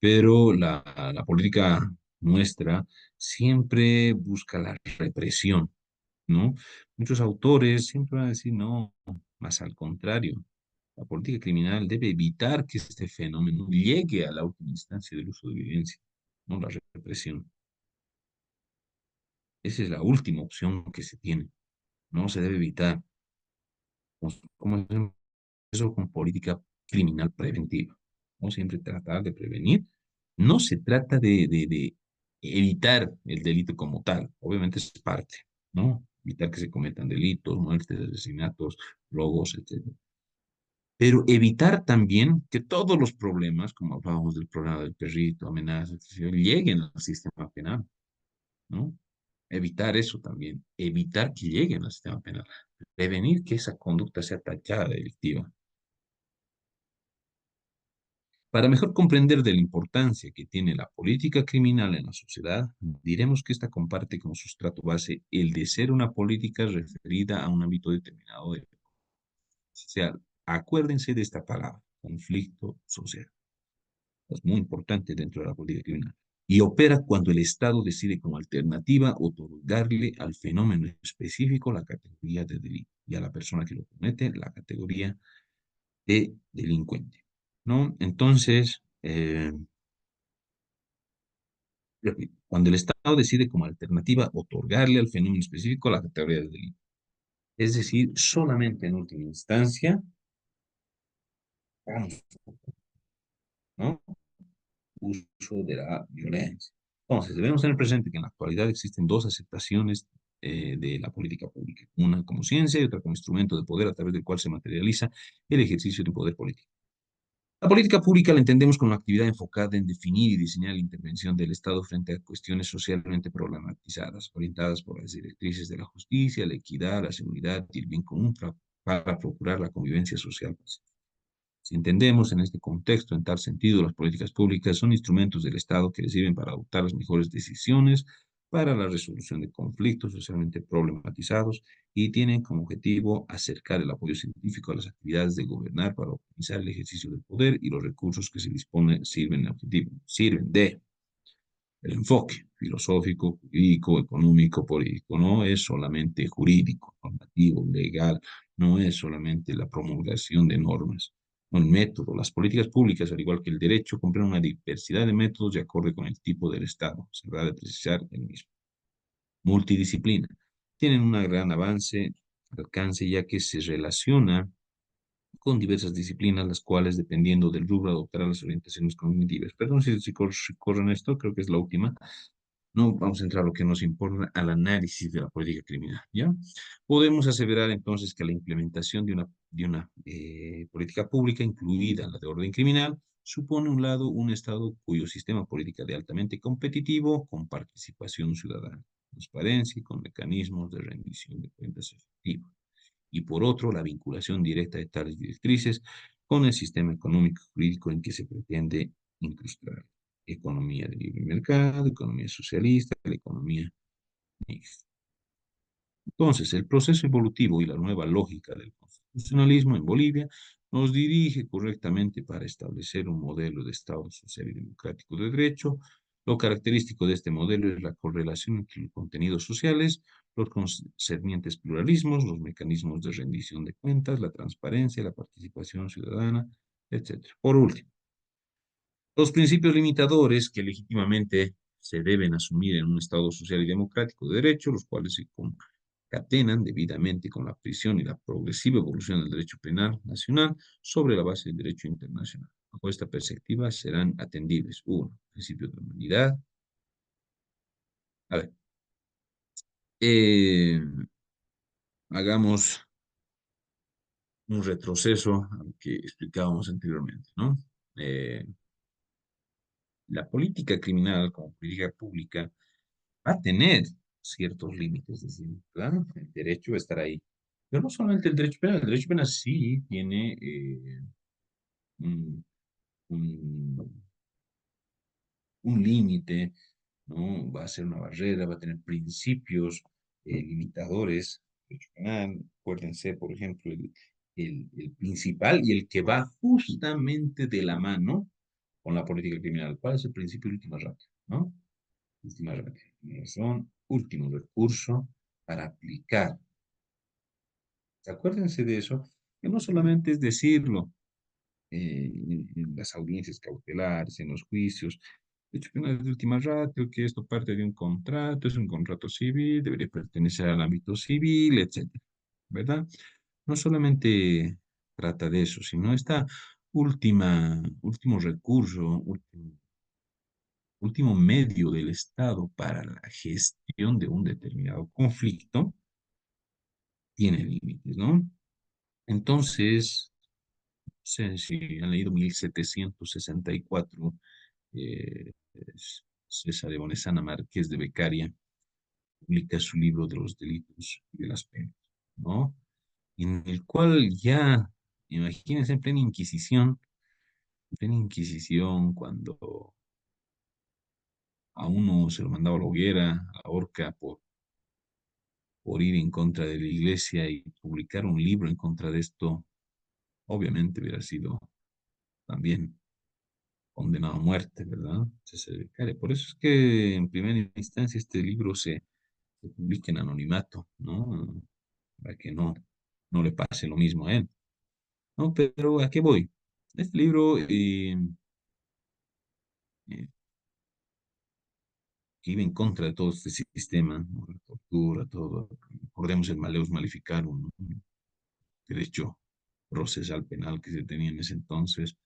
Pero la política nuestra siempre busca la represión, ¿no? Muchos autores siempre van a decir, no, más al contrario. La política criminal debe evitar que este fenómeno llegue a la última instancia del uso de violencia, no la represión. Esa es la última opción que se tiene. No se debe evitar. ¿Cómo hacemos eso con política criminal preventiva? No siempre tratar de prevenir. No se trata de evitar el delito como tal. Obviamente es parte, ¿no? Evitar que se cometan delitos, muertes, asesinatos, robos, etc. Pero evitar también que todos los problemas, como hablábamos del problema del perrito, amenazas, etcétera, lleguen al sistema penal, ¿no? Evitar eso también, evitar que lleguen al sistema penal, prevenir que esa conducta sea tachada de delictiva. Para mejor comprender de la importancia que tiene la política criminal en la sociedad, diremos que esta comparte como sustrato base el de ser una política referida a un ámbito determinado de social. Acuérdense de esta palabra, conflicto social. Es muy importante dentro de la política criminal. y opera cuando el Estado decide como alternativa otorgarle al fenómeno específico la categoría de delito y a la persona que lo comete la categoría de delincuente, ¿no? Entonces, repito, cuando el Estado decide como alternativa otorgarle al fenómeno específico la categoría de delito, es decir, solamente en última instancia, vamos, ¿no? Uso de la violencia. Entonces, debemos tener presente que en la actualidad existen dos aceptaciones de la política pública, una como ciencia y otra como instrumento de poder a través del cual se materializa el ejercicio de un poder político. La política pública la entendemos como una actividad enfocada en definir y diseñar la intervención del Estado frente a cuestiones socialmente problematizadas, orientadas por las directrices de la justicia, la equidad, la seguridad y el bien común para procurar la convivencia social pacífica. Si entendemos en este contexto, en tal sentido, las políticas públicas son instrumentos del Estado que sirven para adoptar las mejores decisiones para la resolución de conflictos socialmente problematizados y tienen como objetivo acercar el apoyo científico a las actividades de gobernar para optimizar el ejercicio del poder y los recursos que se disponen sirven de el enfoque filosófico, jurídico, económico, político, no es solamente jurídico, normativo, legal, no es solamente la promulgación de normas. No, el método, las políticas públicas, al igual que el derecho, comprenden una diversidad de métodos de acuerdo con el tipo del Estado. Se habrá de precisar el mismo. Multidisciplina. Tienen un gran alcance, ya que se relaciona con diversas disciplinas, las cuales, dependiendo del rubro, adoptarán las orientaciones cognitivas. Perdón si corren esto, creo que es la última. No vamos a entrar a lo que nos importa, al análisis de la política criminal, ¿ya? Podemos aseverar entonces que la implementación de una política pública, incluida la de orden criminal, supone un Estado cuyo sistema político de altamente competitivo, con participación ciudadana, transparencia y con mecanismos de rendición de cuentas efectivos. Y por otro, la vinculación directa de tales directrices con el sistema económico y jurídico en que se pretende incrustar. Economía de libre mercado, economía socialista, la economía mixta. Entonces, el proceso evolutivo y la nueva lógica del constitucionalismo en Bolivia nos dirige correctamente para establecer un modelo de Estado social y democrático de derecho. Lo característico de este modelo es la correlación entre los contenidos sociales, los concernientes pluralismos, los mecanismos de rendición de cuentas, la transparencia, la participación ciudadana, etc. Por último, los principios limitadores que legítimamente se deben asumir en un Estado social y democrático de derecho, los cuales se concatenan debidamente con la prisión y la progresiva evolución del derecho penal nacional sobre la base del derecho internacional. Bajo esta perspectiva serán atendibles. Uno, principio de humanidad. A ver, eh, hagamos un retroceso a lo que explicábamos anteriormente, ¿no? Eh, la política criminal como política pública va a tener ciertos límites, es decir, claro, el derecho va a estar ahí. Pero no solamente el derecho penal sí tiene un, un, un límite, ¿no? Va a ser una barrera, va a tener principios limitadores. El derecho penal, acuérdense, por ejemplo, el principal y el que va justamente de la mano con la política criminal. ¿Cuál es el principio de última ratio, no? Última razón, último recurso para aplicar. Acuérdense de eso, que no solamente es decirlo en las audiencias cautelares, en los juicios, de hecho, penal de última ratio, que esto parte de un contrato, es un contrato civil, debería pertenecer al ámbito civil, etcétera, ¿verdad? No solamente trata de eso, sino esta último recurso, último medio del Estado para la gestión de un determinado conflicto, tiene límites, ¿no? Entonces, no sé si han leído 1764, César de Bonesana Márquez de Beccaria publica su libro de los delitos y de las penas, ¿no? En el cual ya, imagínense, en plena Inquisición, cuando a uno se lo mandaba a la hoguera, a la horca, por ir en contra de la iglesia y publicar un libro en contra de esto, obviamente hubiera sido también condenado a muerte, ¿verdad? Se becaria. Por eso es que en primera instancia este libro se publica en anonimato, ¿no? Para que no le pase lo mismo a él. No, pero ¿a qué voy? Este libro eh, que iba en contra de todo este sistema, ¿no? La tortura, todo. Recordemos el Maleus Maleficarum, ¿no? El derecho procesal penal que se tenía en ese entonces,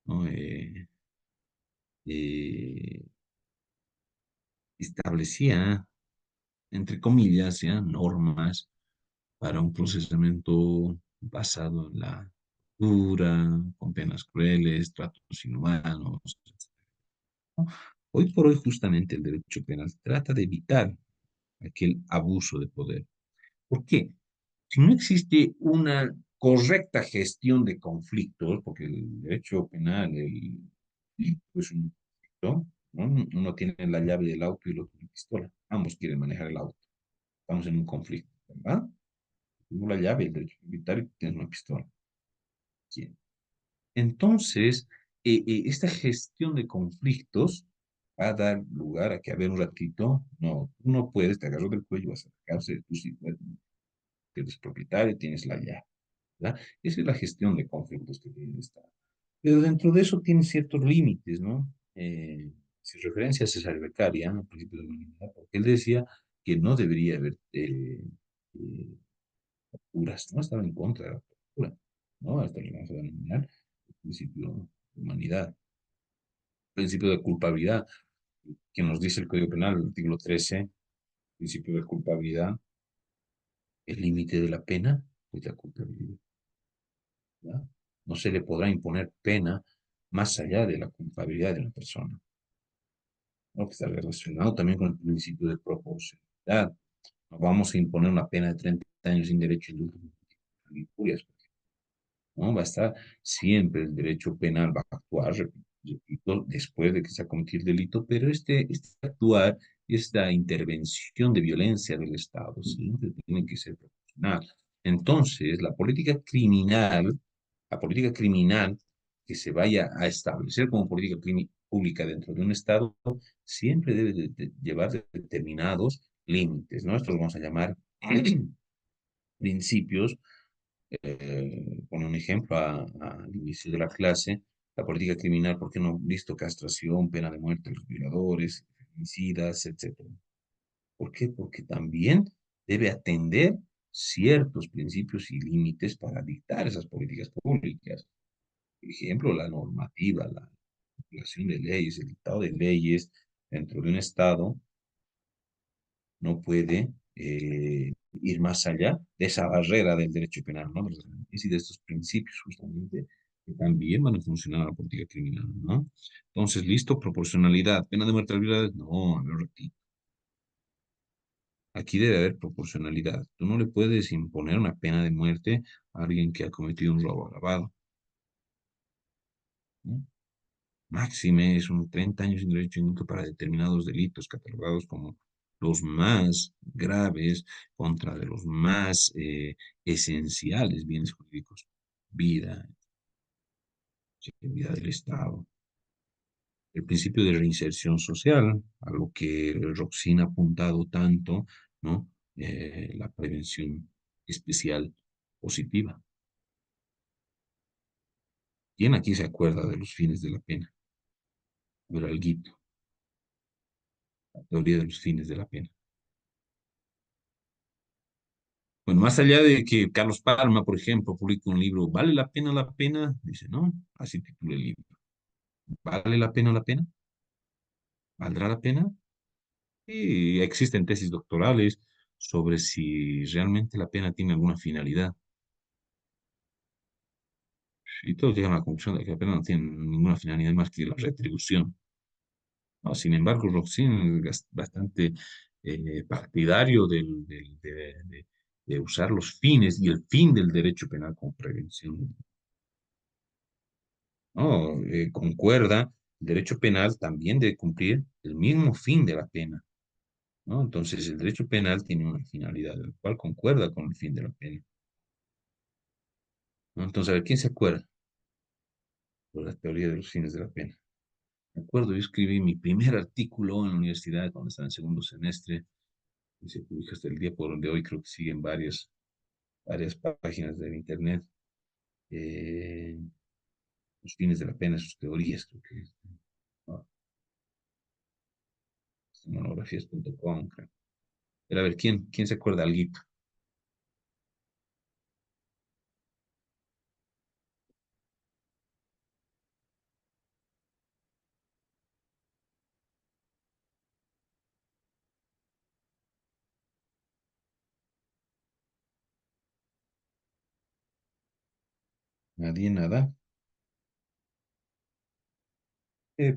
¿no? Eh, establecía, entre comillas, ya, normas para un procesamiento basado en la tortura, con penas crueles, tratos inhumanos, ¿no? Hoy por hoy, justamente el derecho penal trata de evitar aquel abuso de poder. ¿Por qué? Si no existe una correcta gestión de conflictos, porque el derecho penal es un conflicto, ¿no? Uno tiene la llave del auto y el otro una pistola. Ambos quieren manejar el auto. Estamos en un conflicto, ¿verdad? Tengo la llave, el derecho militar y tienes una pistola. ¿Quién? Entonces, esta gestión de conflictos va a dar lugar a que, a ver, un ratito, no, tú no puedes, te agarro del cuello, vas a sacarse, tú sí puedes, que eres propietario, tienes la llave, ¿verdad? Esa es la gestión de conflictos que tiene el Estado. Pero dentro de eso tiene ciertos límites, ¿no? Si referencia a César Beccaria, al principio de la humanidad, porque él decía que no debería haber eh, torturas, ¿no? Estaba en contra de la tortura, ¿no? Hasta lo vamos a denominar el principio de humanidad, principio de culpabilidad, que nos dice el Código Penal, el artículo 13, principio de culpabilidad, el límite de la pena es la culpabilidad, ¿verdad? No se le podrá imponer pena más allá de la culpabilidad de la persona, ¿no? Que está relacionado también con el principio de proporcionalidad. No vamos a imponer una pena de 30 años sin derecho a indulto ni injurias, ¿no? Va a estar siempre el derecho penal, va a actuar, repito, después de que se ha cometido el delito, pero este actuar, esta intervención de violencia del Estado, siempre tiene que ser proporcional. Entonces, la política criminal que se vaya a establecer como política pública dentro de un Estado, siempre debe de llevar determinados límites, ¿no? Esto lo vamos a llamar principios. Pone un ejemplo al inicio de la clase, la política criminal, ¿por qué no? Listo, castración, pena de muerte a los violadores, feminicidas, etcétera. ¿Por qué? Porque también debe atender ciertos principios y límites para dictar esas políticas públicas. Por ejemplo, la normativa, la creación de leyes, el dictado de leyes dentro de un Estado no puede ir más allá de esa barrera del derecho penal, ¿no? Y de estos principios justamente que también van a funcionar en la política criminal, ¿no? Entonces, listo, proporcionalidad, pena de muerte a violadores, no, a ver, ratito. Aquí debe haber proporcionalidad. Tú no le puedes imponer una pena de muerte a alguien que ha cometido un robo agravado, ¿no? Máxime es un 30 años sin derecho a indulto para determinados delitos catalogados como los más graves contra de los más esenciales bienes jurídicos, vida, seguridad del Estado. El principio de reinserción social, a lo que Roxin ha apuntado tanto, ¿no? La prevención especial positiva. ¿Quién aquí se acuerda de los fines de la pena? A ver, alguito, la teoría de los fines de la pena. Bueno, más allá de que Carlos Palma, por ejemplo, publica un libro, ¿vale la pena la pena? Dice, no, así titula el libro. ¿Vale la pena la pena? ¿Valdrá la pena? Y existen tesis doctorales sobre si realmente la pena tiene alguna finalidad. Y todos llegan a la conclusión de que la pena no tiene ninguna finalidad más que la retribución, ¿no? Sin embargo, Roxin es bastante partidario de usar los fines y el fin del derecho penal como prevención, ¿no? Concuerda, el derecho penal también debe cumplir el mismo fin de la pena, ¿no? Entonces, el derecho penal tiene una finalidad, el cual concuerda con el fin de la pena, ¿no? Entonces, a ver, ¿quién se acuerda de la teoría de los fines de la pena? Me acuerdo, yo escribí mi primer artículo en la universidad cuando estaba en segundo semestre y se publica hasta el día por donde hoy creo que siguen varias páginas de internet. eh, los fines de la pena, sus teorías, creo que es, ¿no? Monografías.com, creo. Pero a ver, ¿quién se acuerda algo? Nadie, nada.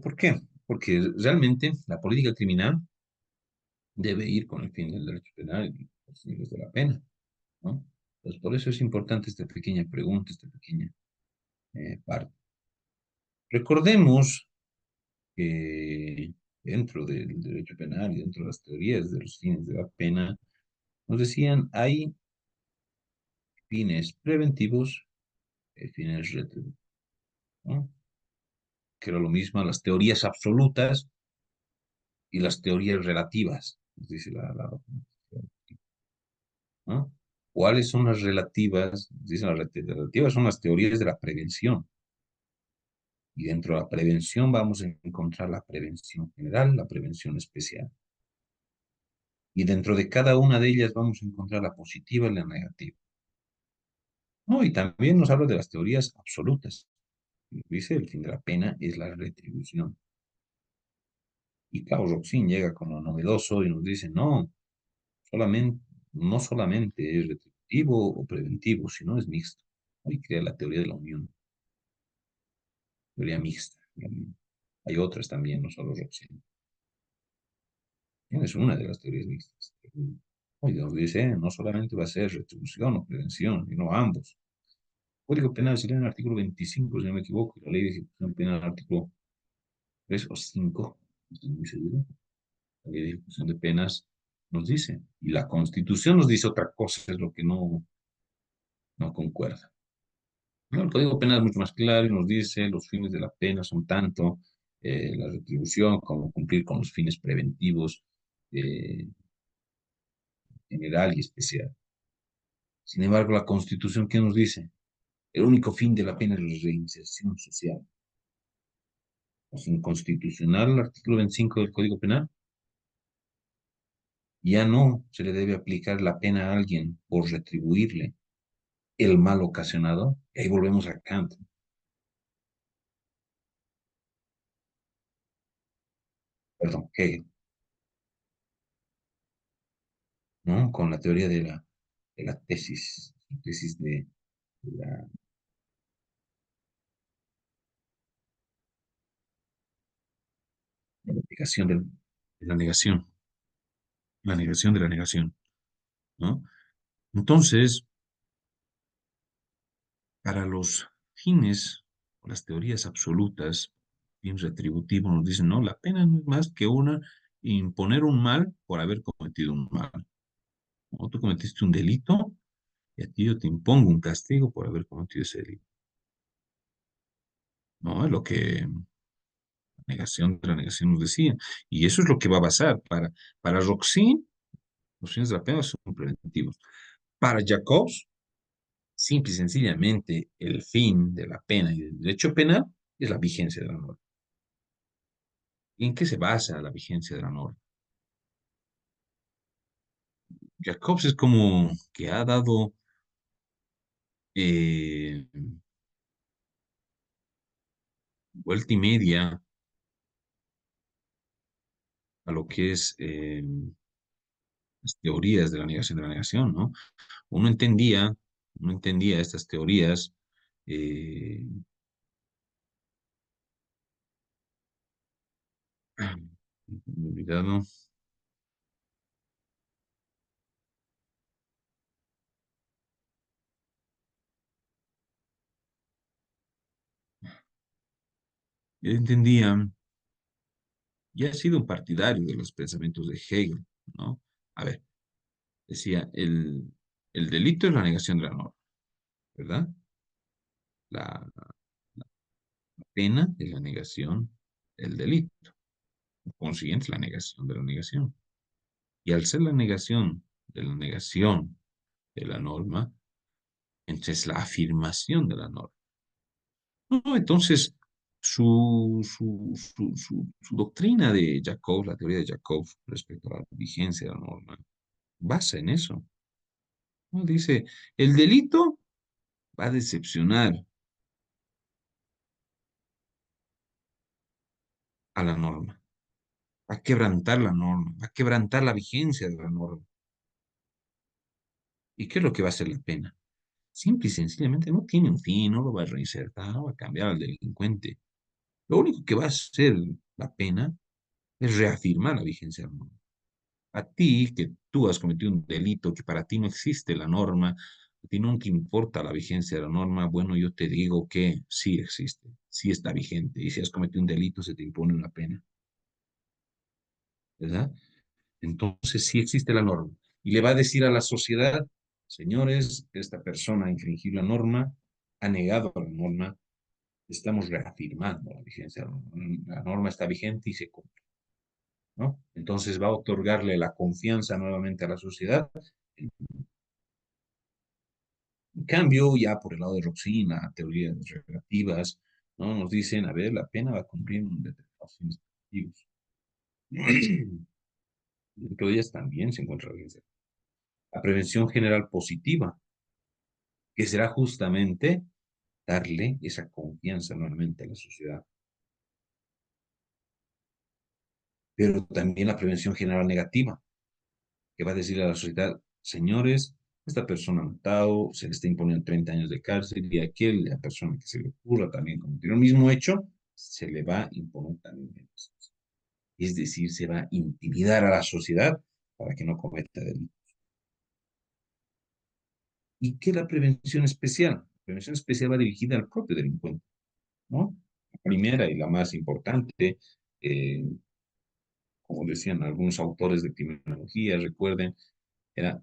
¿Por qué? Porque realmente la política criminal debe ir con el fin del derecho penal y los fines de la pena, ¿no? Entonces, por eso es importante esta pequeña pregunta, esta pequeña parte. Recordemos que dentro del derecho penal y dentro de las teorías de los fines de la pena, nos decían, hay fines preventivos y fines retributivos, ¿no? Que era lo mismo las teorías absolutas y las teorías relativas, nos dice ¿no? ¿Cuáles son las relativas? Dicen las relativas son las teorías de la prevención. Y dentro de la prevención vamos a encontrar la prevención general, la prevención especial. Y dentro de cada una de ellas vamos a encontrar la positiva y la negativa. No, y también nos habla de las teorías absolutas. Dice, el fin de la pena es la retribución. Y Klaus Roxin llega como novedoso y nos dice, no, solamente, no solamente es retributivo o preventivo, sino es mixto. Y crea la teoría de la unión, teoría mixta. Hay otras también, no solo Roxin. Es una de las teorías mixtas. Hoy nos dice, no solamente va a ser retribución o prevención, sino ambos. Código Penal, si leen el artículo 25, si no me equivoco, y la ley de ejecución penal, artículo 3 o 5, no estoy muy seguro, la ley de ejecución de penas nos dice, y la Constitución nos dice otra cosa, es lo que no concuerda. No, el Código Penal es mucho más claro y nos dice los fines de la pena son tanto la retribución como cumplir con los fines preventivos eh, general y especial. Sin embargo, la Constitución, ¿qué nos dice? El único fin de la pena es la reinserción social. Es inconstitucional el artículo 25 del Código Penal. Ya no se le debe aplicar la pena a alguien por retribuirle el mal ocasionado. Y ahí volvemos a Kant, perdón, Hegel, ¿no? Con la teoría de la tesis de la negación de la negación de la negación, ¿no? Entonces, para los fines o las teorías absolutas, fin retributivo, nos dicen, no, la pena no es más que una imponer un mal por haber cometido un mal. ¿No? Tú cometiste un delito y a ti yo te impongo un castigo por haber cometido ese delito. ¿No? Es lo que la negación de la negación nos decía. Y eso es lo que va a pasar. Para Roxin, los fines de la pena son preventivos. Para Jacobs, simple y sencillamente, el fin de la pena y del derecho penal es la vigencia de la norma. ¿Y en qué se basa la vigencia de la norma? Jacobs es como que ha dado eh, vuelta y media a lo que es las teorías de la negación, ¿no? Uno entendía, uno entendía estas teorías eh, me he olvidado. Yo entendía, y he sido un partidario de los pensamientos de Hegel, ¿no? A ver, decía, el delito es la negación de la norma, ¿verdad? La pena es la negación el delito. Por consiguiente, la negación de la negación. Y al ser la negación de la norma, entonces la afirmación de la norma. No, entonces, su doctrina de Jacob, la teoría de Jacob respecto a la vigencia de la norma, basa en eso. ¿No? Dice, el delito va a decepcionar a la norma, va a quebrantar la norma, va a quebrantar la vigencia de la norma. ¿Y qué es lo que va a ser la pena? Simple y sencillamente no tiene un fin, no lo va a reinsertar, no va a cambiar al delincuente. Lo único que va a hacer la pena es reafirmar la vigencia de la norma. A ti, que tú has cometido un delito, que para ti no existe la norma, a ti nunca importa la vigencia de la norma, bueno, yo te digo que sí existe, sí está vigente, y si has cometido un delito se te impone una pena, ¿verdad? Entonces sí existe la norma. Y le va a decir a la sociedad, señores, esta persona ha infringido la norma, ha negado la norma, estamos reafirmando la vigencia de la norma. La norma está vigente y se cumple, ¿no? Entonces va a otorgarle la confianza nuevamente a la sociedad. En cambio, ya por el lado de Roxina, teorías relativas, ¿no? Nos dicen, a ver, la pena va a cumplir un determinados fines objetivos. Dentro de ellas también se encuentra la prevención general positiva, que será justamente darle esa confianza nuevamente a la sociedad. Pero también la prevención general negativa, que va a decir a la sociedad, señores, esta persona ha matado, se le está imponiendo 30 años de cárcel y a aquella persona que se le ocurra también cometer el mismo hecho, se le va a imponer también menos. Es decir, se va a intimidar a la sociedad para que no cometa delitos. ¿Y qué es la prevención especial? La prevención especial va dirigida al propio delincuente, ¿no? La primera y la más importante, eh, como decían algunos autores de criminología, recuerden, era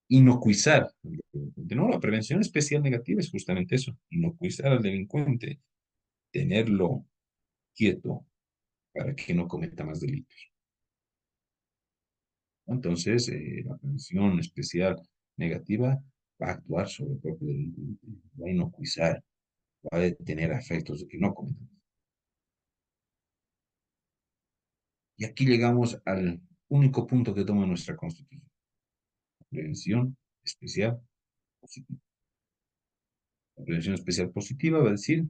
inocuizar al delincuente. No, la prevención especial negativa es justamente eso, inocuizar al delincuente, tenerlo quieto para que no cometa más delitos. Entonces, la prevención especial negativa va a actuar sobre el propio delincuente, va a inocuizar, va a detener a efectos de que no cometan. Y aquí llegamos al único punto que toma nuestra Constitución, la prevención especial positiva. La prevención especial positiva va a decir,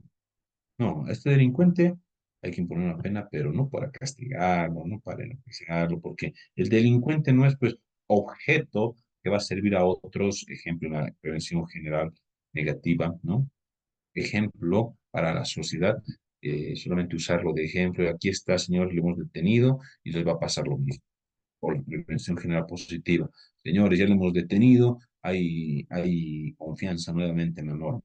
no, a este delincuente hay que imponer una pena, pero no para castigarlo, no para enjuiciarlo, porque el delincuente no es pues objeto que va a servir a otros, ejemplo, una prevención general negativa, ¿no? Ejemplo para la sociedad, solamente usarlo de ejemplo, aquí está, señores, lo hemos detenido y les va a pasar lo mismo. O la prevención general positiva. Señores, ya lo hemos detenido, hay confianza nuevamente en la norma.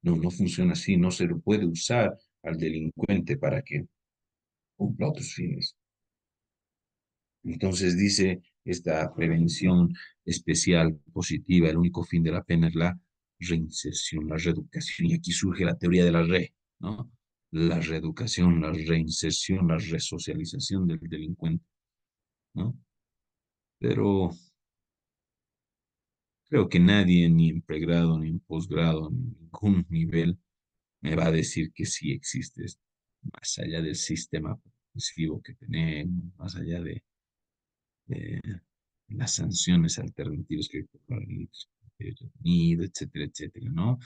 No, no funciona así, no se lo puede usar al delincuente para que cumpla otros fines. Entonces dice esta prevención especial positiva, el único fin de la pena es la reinserción, la reeducación. Y aquí surge la teoría de la re, ¿no? La reeducación, la reinserción, la resocialización del delincuente, ¿no? Pero creo que nadie, ni en pregrado, ni en posgrado, ni en ningún nivel, me va a decir que sí existe esto, más allá del sistema progresivo que tenemos, más allá de las sanciones alternativas que hay tenido, etcétera, etcétera, ¿no?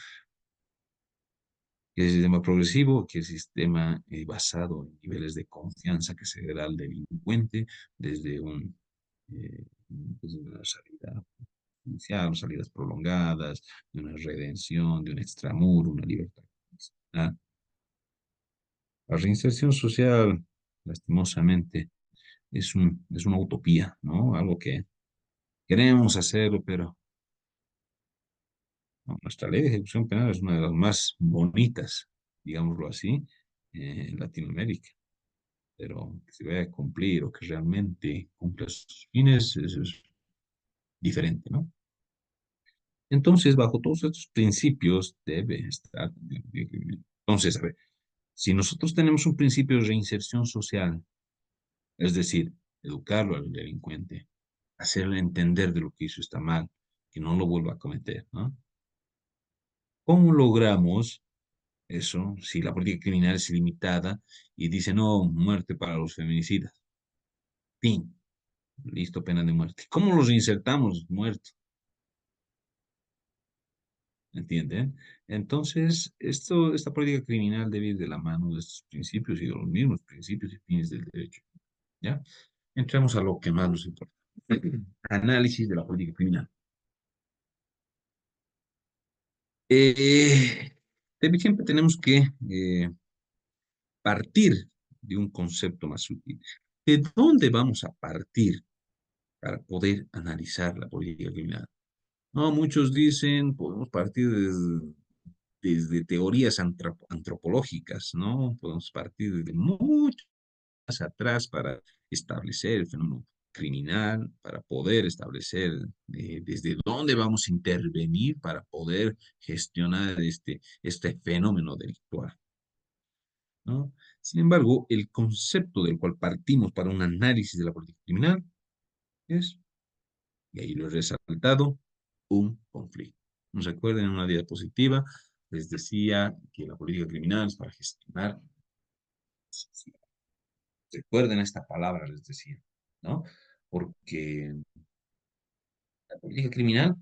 Que el sistema progresivo, que el sistema basado en niveles de confianza que se da al delincuente desde desde una salida inicial, salidas prolongadas, de una redención, de un extramuro, una libertad condicional. La reinserción social, lastimosamente, es una utopía, ¿no? Algo que queremos hacerlo, pero no, nuestra ley de ejecución penal es una de las más bonitas, digámoslo así, en Latinoamérica. Pero que se vaya a cumplir o que realmente cumpla sus fines es diferente, ¿no? Entonces, bajo todos estos principios debe estar. Entonces, a ver, Si nosotros tenemos un principio de reinserción social, es decir, educarlo al delincuente, hacerle entender de lo que hizo está mal, que no lo vuelva a cometer, ¿no? ¿Cómo logramos eso si la política criminal es ilimitada y dice no, muerte para los feminicidas? Fin, listo, pena de muerte. ¿Cómo los insertamos? Muerto, ¿entienden? Entonces, esta política criminal debe ir de la mano de estos principios y de los mismos principios y fines del derecho, ¿ya? Entramos a lo que más nos importa. Análisis de la política criminal. Eh, Siempre tenemos que partir de un concepto más útil. ¿De dónde vamos a partir para poder analizar la política criminal? No, muchos dicen, podemos partir desde teorías antropológicas, ¿no? Podemos partir desde mucho más atrás para establecer el fenómeno criminal, para poder establecer desde dónde vamos a intervenir para poder gestionar este fenómeno delictual, ¿no? Sin embargo, el concepto del cual partimos para un análisis de la política criminal es, y ahí lo he resaltado, un conflicto. ¿Nos recuerden en una diapositiva? Les decía que la política criminal es para gestionar. Recuerden esta palabra, les decía, ¿no? Porque la política criminal,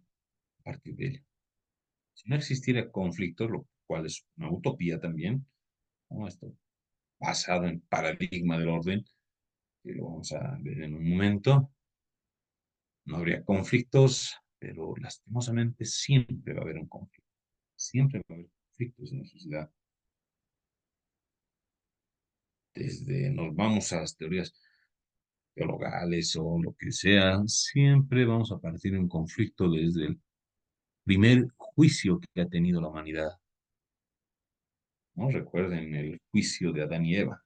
a partir de ella, si no existiera conflictos, lo cual es una utopía también, ¿no? Esto basado en paradigma del orden, que lo vamos a ver en un momento, no habría conflictos, pero lastimosamente siempre va a haber un conflicto. Siempre va a haber conflictos en la sociedad. Desde nos vamos a las teorías teologales o lo que sea, siempre vamos a partir de un conflicto desde el primer juicio que ha tenido la humanidad. ¿No? Recuerden el juicio de Adán y Eva,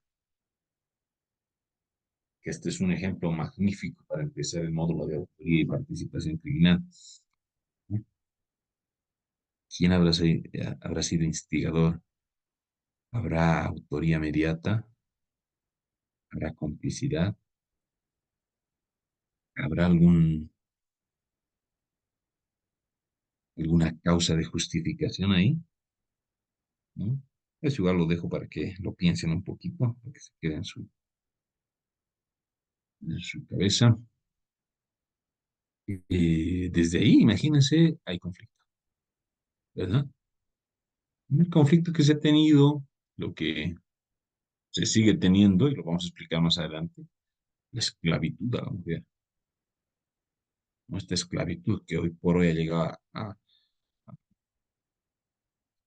que este es un ejemplo magnífico para empezar el módulo de autoría y participación criminal. ¿No? ¿Quién habrá sido instigador? ¿Habrá autoría mediata? ¿Habrá complicidad? ¿Habrá alguna causa de justificación ahí? ¿No? Eso igual lo dejo para que lo piensen un poquito, para que se quede en su cabeza. Desde ahí, imagínense, hay conflicto, ¿verdad? El conflicto que se ha tenido, lo que se sigue teniendo, y lo vamos a explicar más adelante, la esclavitud a la mujer. ¿No? Esta esclavitud que hoy por hoy ha llegado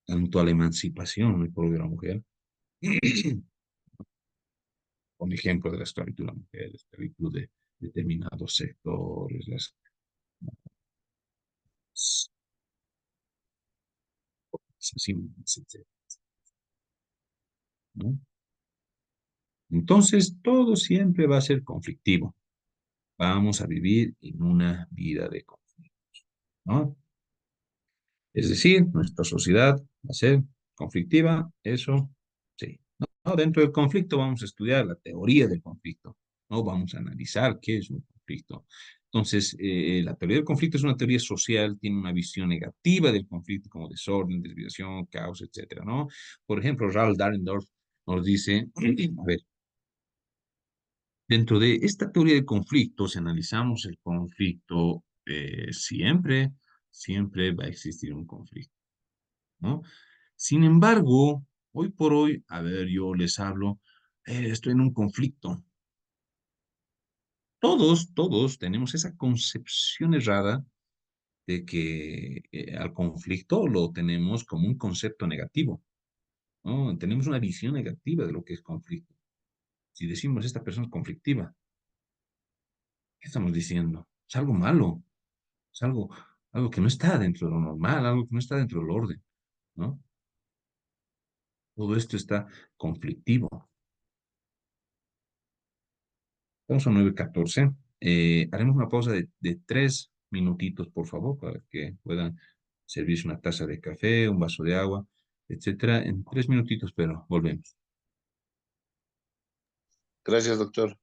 tanto a la emancipación hoy por hoy de la mujer, con ejemplo de la esclavitud de la mujer, la esclavitud de determinados sectores, las asesinos, etc. ¿No? Entonces, todo siempre va a ser conflictivo. Vamos a vivir en una vida de conflicto, ¿no? Es decir, nuestra sociedad va a ser conflictiva, eso sí. ¿No? No, dentro del conflicto vamos a estudiar la teoría del conflicto, ¿no? Vamos a analizar qué es un conflicto. Entonces, la teoría del conflicto es una teoría social, tiene una visión negativa del conflicto como desorden, desviación, caos, etcétera, ¿no? Por ejemplo, Ralph Dahrendorf nos dice, a ver, dentro de esta teoría de conflicto, si analizamos el conflicto, siempre va a existir un conflicto, ¿no? Sin embargo, hoy por hoy, a ver, yo les hablo, estoy en un conflicto. Todos tenemos esa concepción errada de que al conflicto lo tenemos como un concepto negativo, ¿no? Tenemos una visión negativa de lo que es conflicto. Si decimos esta persona es conflictiva, ¿qué estamos diciendo? Es algo malo, es algo que no está dentro de lo normal, algo que no está dentro del orden, ¿no? Todo esto está conflictivo. Vamos a 9:14. Haremos una pausa de 3 minutitos, por favor, para que puedan servirse una taza de café, un vaso de agua, etcétera. En 3 minutitos, pero volvemos. Gracias, doctor.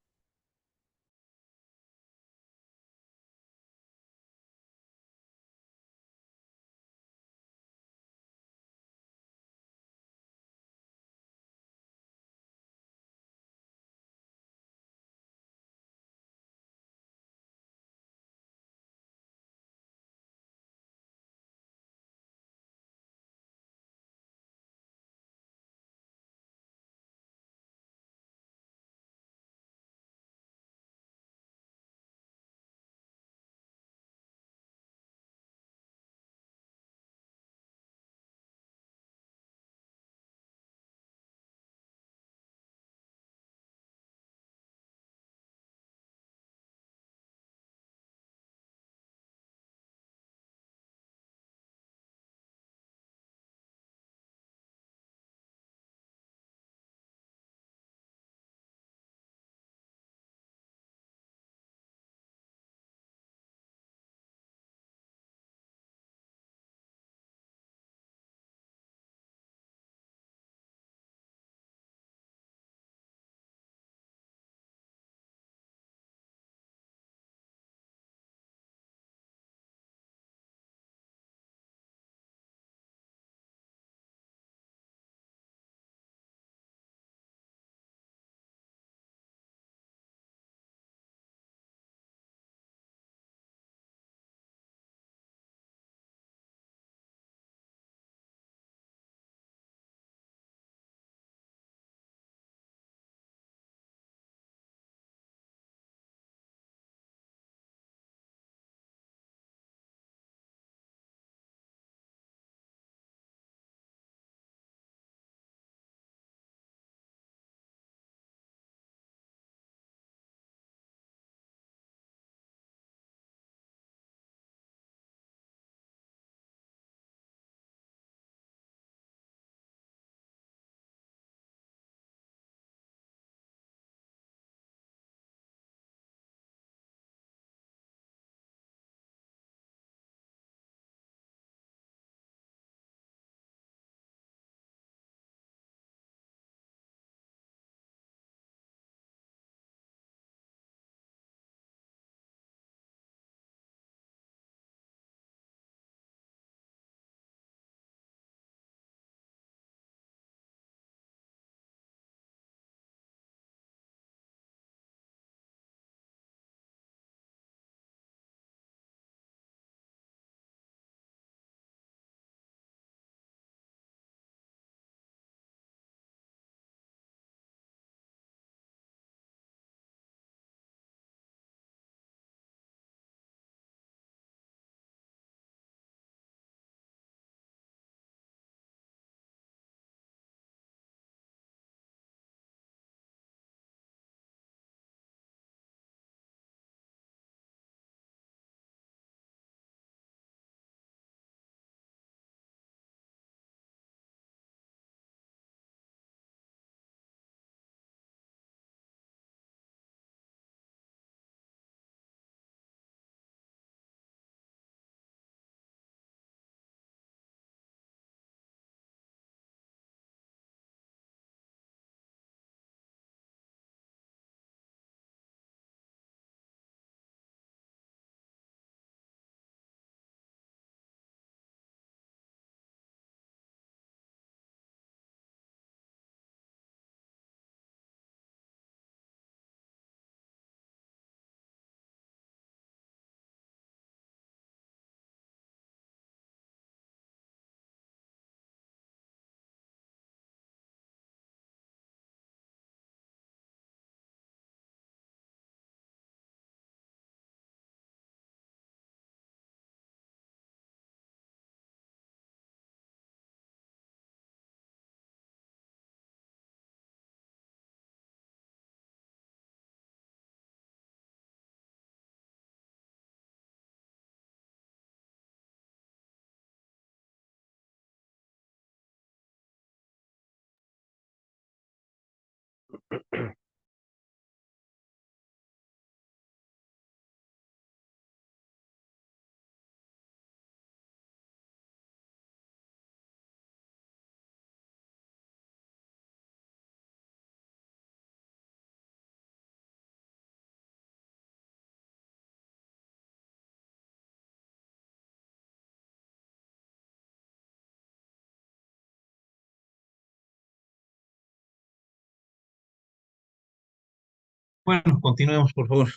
Bueno, continuemos, por favor.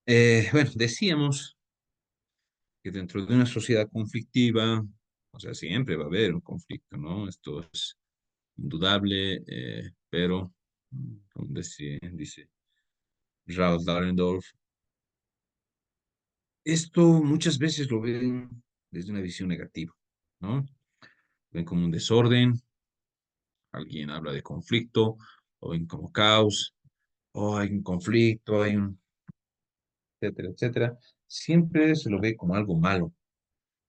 Bueno, decíamos que dentro de una sociedad conflictiva, o sea, siempre va a haber un conflicto, ¿no? Esto es indudable, pero, como dice Ralph Dahrendorf, esto muchas veces lo ven desde una visión negativa, ¿no? Ven como un desorden, alguien habla de conflicto, o ven como caos, o hay un conflicto, hay un, etcétera, etcétera. Siempre se lo ve como algo malo,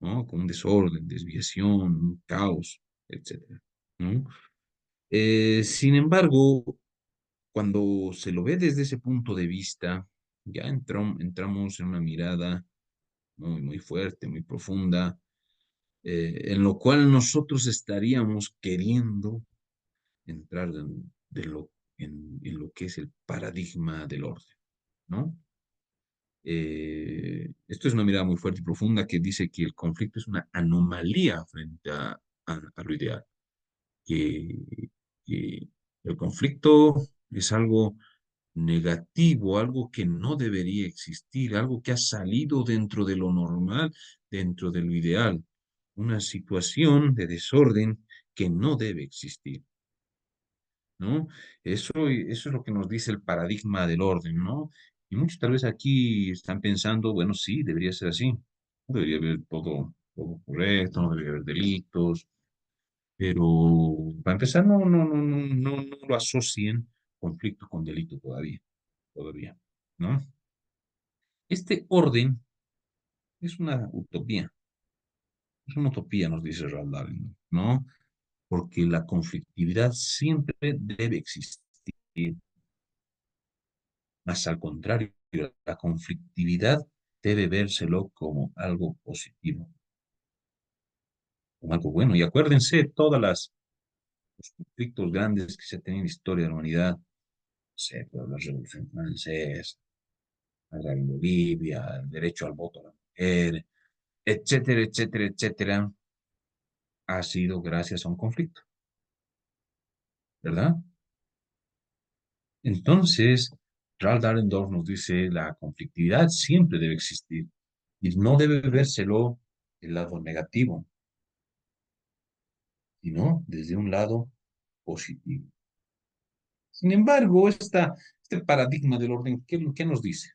¿no? Como un desorden, desviación, un caos, etcétera, ¿no? Sin embargo, cuando se lo ve desde ese punto de vista, ya entramos en una mirada muy, muy fuerte, muy profunda, en lo cual nosotros estaríamos queriendo entrar en lo que es el paradigma del orden, ¿no? Esto es una mirada muy fuerte y profunda que dice que el conflicto es una anomalía frente a lo ideal, que, que el conflicto es algo negativo, algo que no debería existir, algo que ha salido dentro de lo normal, dentro de lo ideal, una situación de desorden que no debe existir, ¿no? Eso es lo que nos dice el paradigma del orden, ¿no? Y muchos tal vez aquí están pensando, bueno, sí, debería ser así, no debería haber todo correcto, no debería haber delitos, pero para empezar, no lo asocien conflicto con delito todavía, ¿no? Este orden es una utopía, nos dice Ralph Darwin, ¿no? Porque la conflictividad siempre debe existir, más al contrario, la conflictividad debe vérselo como algo positivo, como algo bueno. Y acuérdense, los conflictos grandes que se han tenido en la historia de la humanidad, no sé, pues, la Revolución Francesa, la guerra en Bolivia, el derecho al voto a la mujer, etcétera, etcétera, etcétera, ha sido gracias a un conflicto, ¿verdad? Entonces, Ralph Dahrendorf nos dice, la conflictividad siempre debe existir y no debe vérselo el lado negativo, sino desde un lado positivo. Sin embargo, este paradigma del orden, ¿qué nos dice?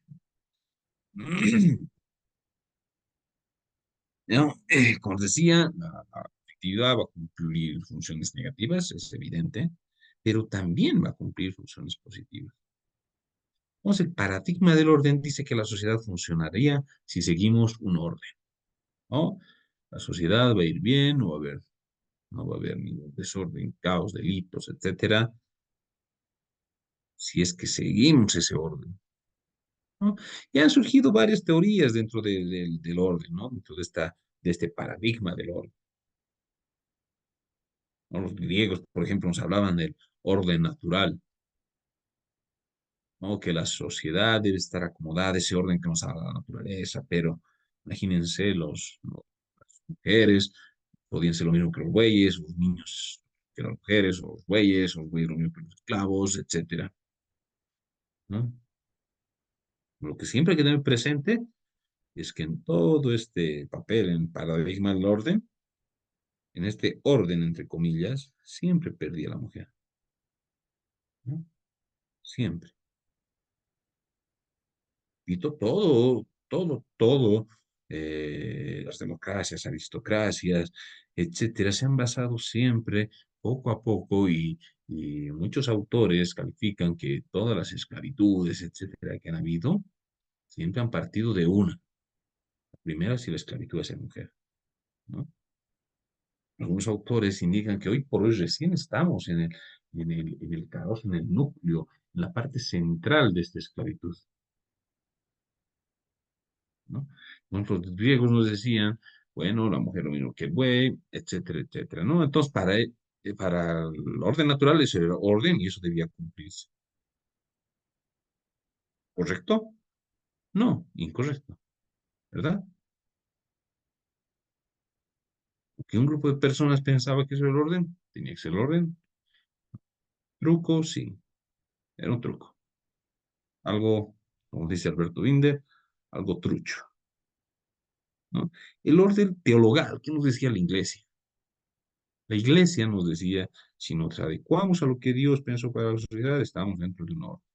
¿No? Como os decía, la conflictividad va a cumplir funciones negativas, es evidente, pero también va a cumplir funciones positivas. Entonces, el paradigma del orden dice que la sociedad funcionaría si seguimos un orden, ¿no? La sociedad va a ir bien, no va a haber ningún desorden, caos, delitos, etcétera, si es que seguimos ese orden, ¿no? Y han surgido varias teorías dentro del orden, ¿no? Dentro de este paradigma del orden, ¿no? Los griegos, por ejemplo, nos hablaban del orden natural, ¿no? Que la sociedad debe estar acomodada a ese orden que nos da la naturaleza, pero imagínense las mujeres, podían ser lo mismo que los bueyes, los niños que las mujeres, o los bueyes lo mismo que los esclavos, etcétera, ¿no? Lo que siempre hay que tener presente es que en todo este papel, en paradigma del orden, en este orden, entre comillas, siempre perdía la mujer, ¿no? Siempre. Y todo, las democracias, aristocracias, etcétera, se han basado siempre, poco a poco, y muchos autores califican que todas las esclavitudes, etcétera, que han habido, siempre han partido de una. La primera, si la esclavitud es de mujer, ¿no? Algunos autores indican que hoy por hoy recién estamos en el caos, en el núcleo, en la parte central de esta esclavitud, ¿no? Los griegos nos decían, bueno, la mujer lo mismo que el buey, etcétera, etcétera, ¿no? Entonces, para el orden natural eso era orden y eso debía cumplirse. ¿Correcto? No, incorrecto, ¿verdad? Que un grupo de personas pensaba que eso era el orden, tenía que ser el orden. Truco, sí. Era un truco. Algo, como dice Alberto Binder, algo trucho, ¿no? El orden teologal, ¿qué nos decía la iglesia? La iglesia nos decía, si nos adecuamos a lo que Dios pensó para la sociedad, estamos dentro de un orden,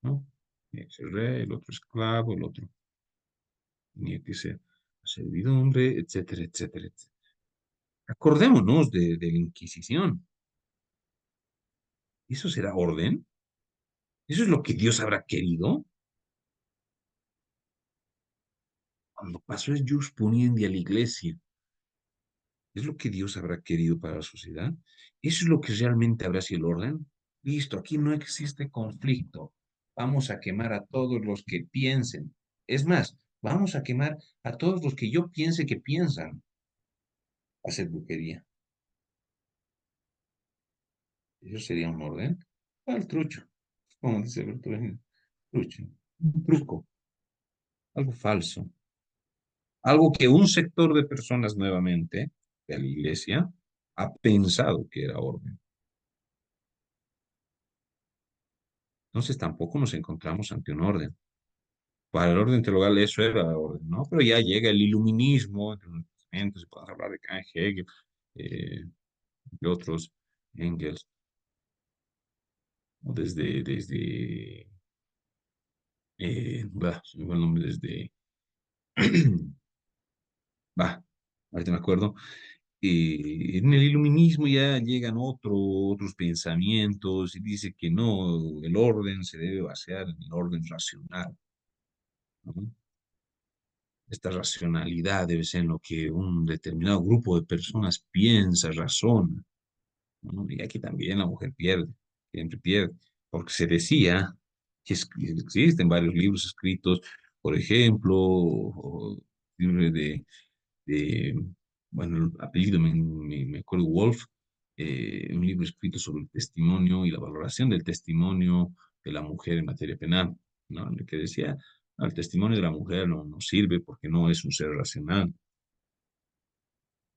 ¿no? Es el rey, el otro esclavo, el otro tenía que ser servidumbre, etcétera, etcétera, etcétera. Acordémonos de la Inquisición. ¿Eso será orden? ¿Eso es lo que Dios habrá querido? Cuando pasó el Jus Puniendi a la iglesia, ¿es lo que Dios habrá querido para la sociedad? ¿Eso es lo que realmente habrá sido el orden? Listo, aquí no existe conflicto. Vamos a quemar a todos los que piensen. Es más, vamos a quemar a todos los que yo piense que piensan. Hacer brujería. ¿Eso sería un orden? El trucho, como dice Alberto Benítez. Trucho, un truco, algo falso. Algo que un sector de personas nuevamente de la iglesia ha pensado que era orden. Entonces tampoco nos encontramos ante un orden. Para el orden teologal eso era orden, ¿no? Pero ya llega el iluminismo, se puede hablar de Kant, Hegel, de otros, Engels, ¿no? Se me fue el nombre, ahorita me acuerdo, en el iluminismo ya llegan otros pensamientos y dice que no, el orden se debe basear en el orden racional, ¿no? Esta racionalidad debe ser en lo que un determinado grupo de personas piensa, razona, ¿no? Y aquí también la mujer pierde, siempre pierde, porque se decía que existen varios libros escritos, por ejemplo, libros de, bueno, el apellido me acuerdo, Wolf, un libro escrito sobre el testimonio y la valoración del testimonio de la mujer en materia penal, ¿no? En el que decía, "No, el testimonio de la mujer no sirve porque no es un ser racional,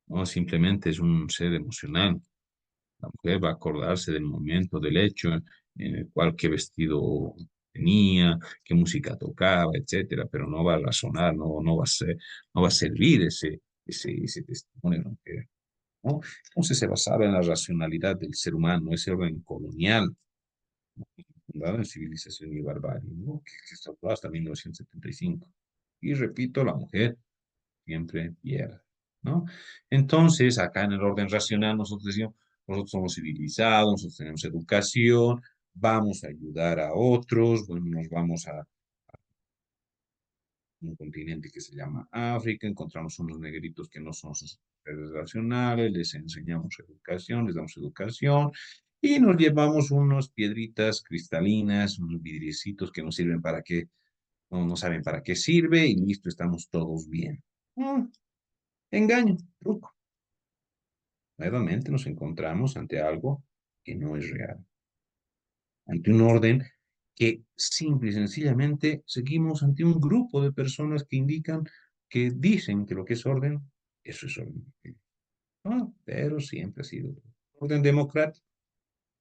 no, simplemente es un ser emocional. La mujer va a acordarse del momento, del hecho en el cual qué vestido tenía, qué música tocaba, etcétera, pero no va a razonar, no va a servir ese testimonio de la mujer, ¿no? Entonces se basaba en la racionalidad del ser humano, ese orden colonial, fundado en civilización y barbarie, ¿no? Que se trató hasta 1975. Y repito, la mujer siempre pierde, ¿no? Entonces, acá en el orden racional, nosotros decimos, nosotros somos civilizados, nosotros tenemos educación, vamos a ayudar a otros, bueno, nos vamos a un continente que se llama África, encontramos unos negritos que no son seres racionales, les enseñamos educación, les damos educación, y nos llevamos unas piedritas cristalinas, unos vidriecitos que nos sirven para qué, no saben para qué sirve, y listo, estamos todos bien. Engaño, truco. Nuevamente nos encontramos ante algo que no es real, ante un orden que simple y sencillamente seguimos ante un grupo de personas que indican, que dicen que lo que es orden, eso es orden. No, pero siempre ha sido orden democrático.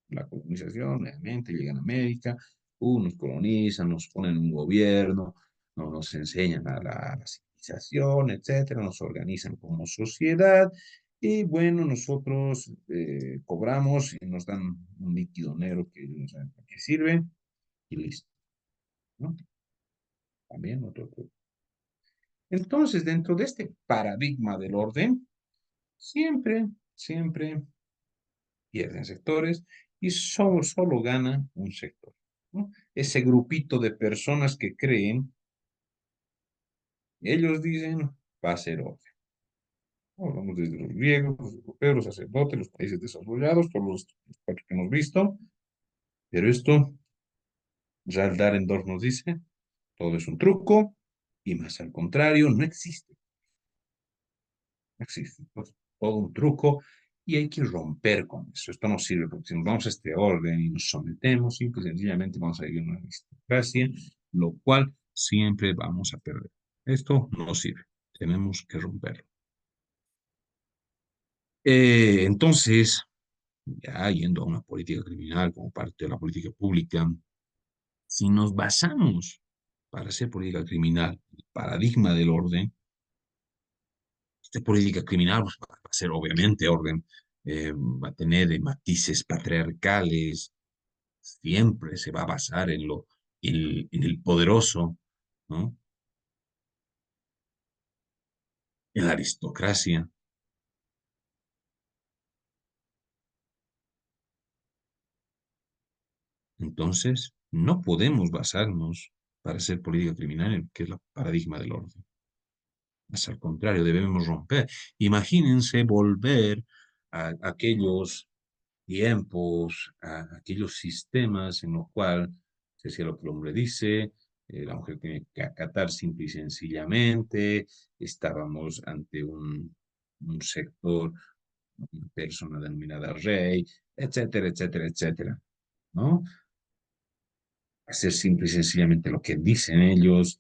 La colonización, realmente llegan a América, nos colonizan, nos ponen un gobierno, nos enseñan a la civilización, etcétera, nos organizan como sociedad y bueno, nosotros cobramos y nos dan un líquido negro que no saben para qué sirve y listo, ¿no? También otro truco. Entonces, dentro de este paradigma del orden, siempre pierden sectores y solo gana un sector, ¿no? Ese grupito de personas que creen, ellos dicen, va a ser orden. Hablamos desde los griegos, los europeos, los sacerdotes, los países desarrollados, todos los cuatro que hemos visto, pero esto, Ralph Dahrendorf nos dice, todo es un truco y más al contrario, no existe. No existe. Entonces, todo un truco y hay que romper con eso. Esto no sirve porque si nos vamos a este orden y nos sometemos, simple y sencillamente vamos a vivir una aristocracia, lo cual siempre vamos a perder. Esto no sirve. Tenemos que romperlo. Entonces, ya yendo a una política criminal como parte de la política pública, si nos basamos para hacer política criminal, el paradigma del orden, esta política criminal pues, va a ser obviamente orden, va a tener matices patriarcales, siempre se va a basar en en el poderoso, ¿no? En la aristocracia. Entonces, no podemos basarnos para hacer política criminal en que es el paradigma del orden. Es al contrario, debemos romper. Imagínense volver a aquellos tiempos, a aquellos sistemas en los cuales se hacía lo que el hombre dice, la mujer tiene que acatar simple y sencillamente, estábamos ante un sector, una persona denominada rey, etcétera, etcétera, etcétera, ¿no? Hacer simple y sencillamente lo que dicen ellos.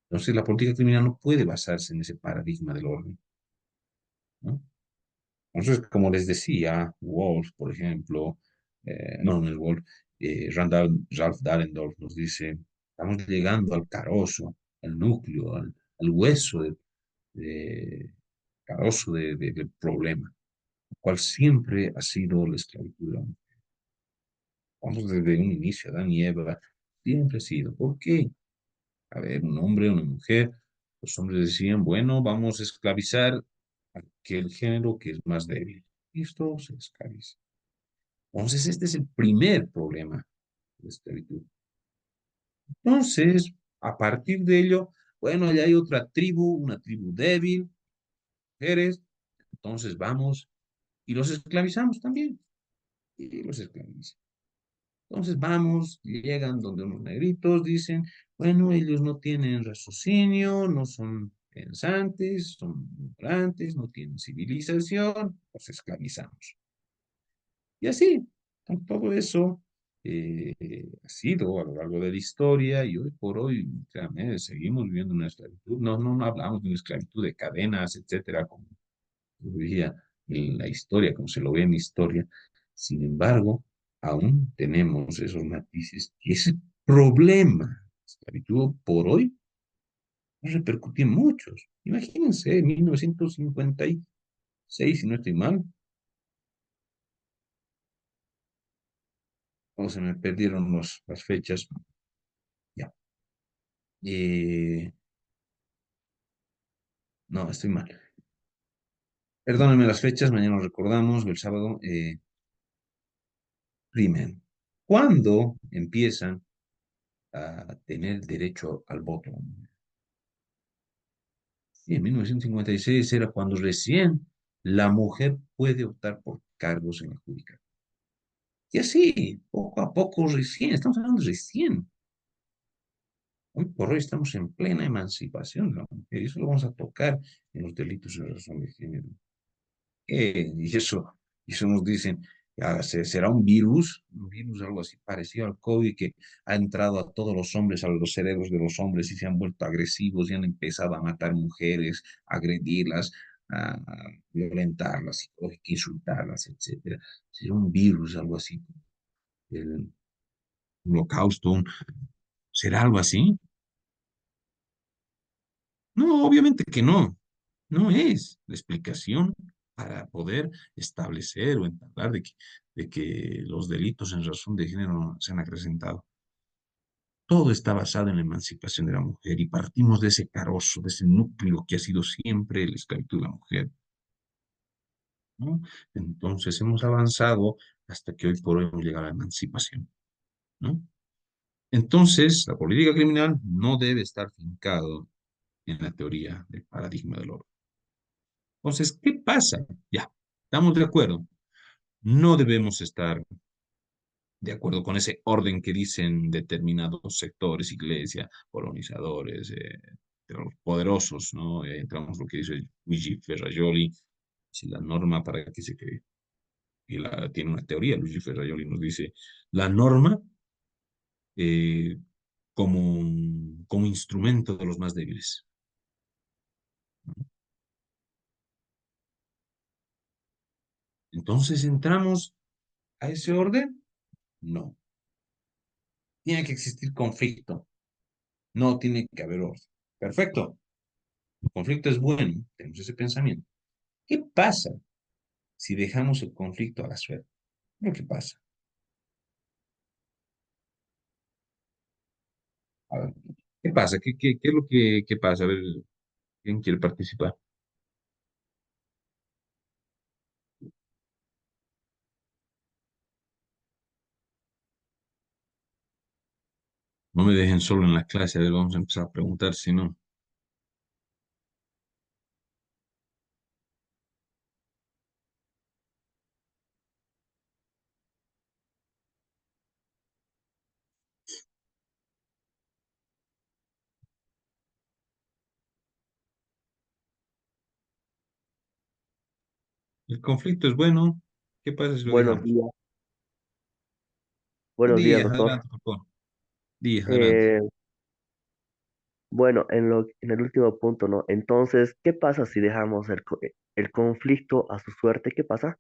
Entonces, la política criminal no puede basarse en ese paradigma del orden, ¿no? Entonces, como les decía, Wolf, por ejemplo, no es Wolf, Ralph Dahrendorf nos dice, estamos llegando al carozo, al núcleo, al hueso de- carozo del problema, cual siempre ha sido la esclavitud. Vamos desde un inicio, Adán y Eva, siempre ha sido. ¿Por qué? A ver, un hombre, una mujer, los hombres decían, bueno, vamos a esclavizar a aquel género que es más débil. Y esto se esclaviza. Entonces, este es el primer problema de esclavitud. Entonces, a partir de ello, bueno, ya hay otra tribu, una tribu débil, mujeres, entonces vamos y los esclavizamos también. Y los esclavizamos. Entonces vamos, llegan donde unos negritos, dicen, bueno, ellos no tienen raciocinio, no son pensantes, son ignorantes, no tienen civilización, los esclavizamos. Y así, con todo eso eh, ha sido a lo largo de la historia y hoy por hoy, créanme, seguimos viviendo una esclavitud. No hablamos de una esclavitud de cadenas, etcétera, como lo veía en la historia, como se lo ve en la historia. Sin embargo, aún tenemos esos matices y ese problema de esclavitud por hoy repercute en muchos. Imagínense, en 1956, si no estoy mal, o se me perdieron las fechas. Ya. Eh, no, estoy mal. Perdónenme las fechas, mañana lo recordamos, el sábado. Crimen. ¿Cuándo empiezan a tener derecho al voto? Sí, en 1956 era cuando recién la mujer puede optar por cargos en la judicatura. Y así, poco a poco, recién, estamos hablando recién. Hoy por hoy estamos en plena emancipación de la mujer y eso lo vamos a tocar en los delitos de razón de género. Y eso nos dicen, será un virus algo así parecido al COVID que ha entrado a todos los hombres, a los cerebros de los hombres y se han vuelto agresivos y han empezado a matar mujeres, a agredirlas, a violentarlas, psicológicamente, insultarlas, etcétera. Será un virus, algo así, el holocausto, ¿será algo así? No, obviamente que no. No es la explicación para poder establecer o entablar de que los delitos en razón de género se han acrecentado. Todo está basado en la emancipación de la mujer y partimos de ese carozo, de ese núcleo que ha sido siempre la esclavitud de la mujer, ¿no? Entonces hemos avanzado hasta que hoy por hoy hemos llegado a la emancipación, ¿no? Entonces, la política criminal no debe estar fincado en la teoría del paradigma del orden. Entonces, ¿qué pasa? Ya, estamos de acuerdo. No debemos estar de acuerdo con ese orden que dicen determinados sectores, iglesia, colonizadores, de los poderosos, ¿no? Entramos lo que dice Luigi Ferrajoli, si la norma para que se cree, y tiene una teoría, Luigi Ferrajoli nos dice, la norma eh, como instrumento de los más débiles. Entonces, ¿entramos a ese orden? No. Tiene que existir conflicto. No tiene que haber orden. Perfecto. El conflicto es bueno. Tenemos ese pensamiento. ¿Qué pasa si dejamos el conflicto a la suerte? ¿Qué pasa? A ver, ¿qué pasa? ¿Qué es lo que pasa? A ver, ¿quién quiere participar? No me dejen solo en la clase. A ver, vamos a empezar a preguntar si no. El conflicto es bueno. ¿Qué pasa si lo Buenos dejamos? días, Buen buenos días, día, doctor. adelante, por favor. Día, adelante. Eh, bueno, en el último punto, ¿no? Entonces, ¿qué pasa si dejamos el conflicto a su suerte? ¿Qué pasa?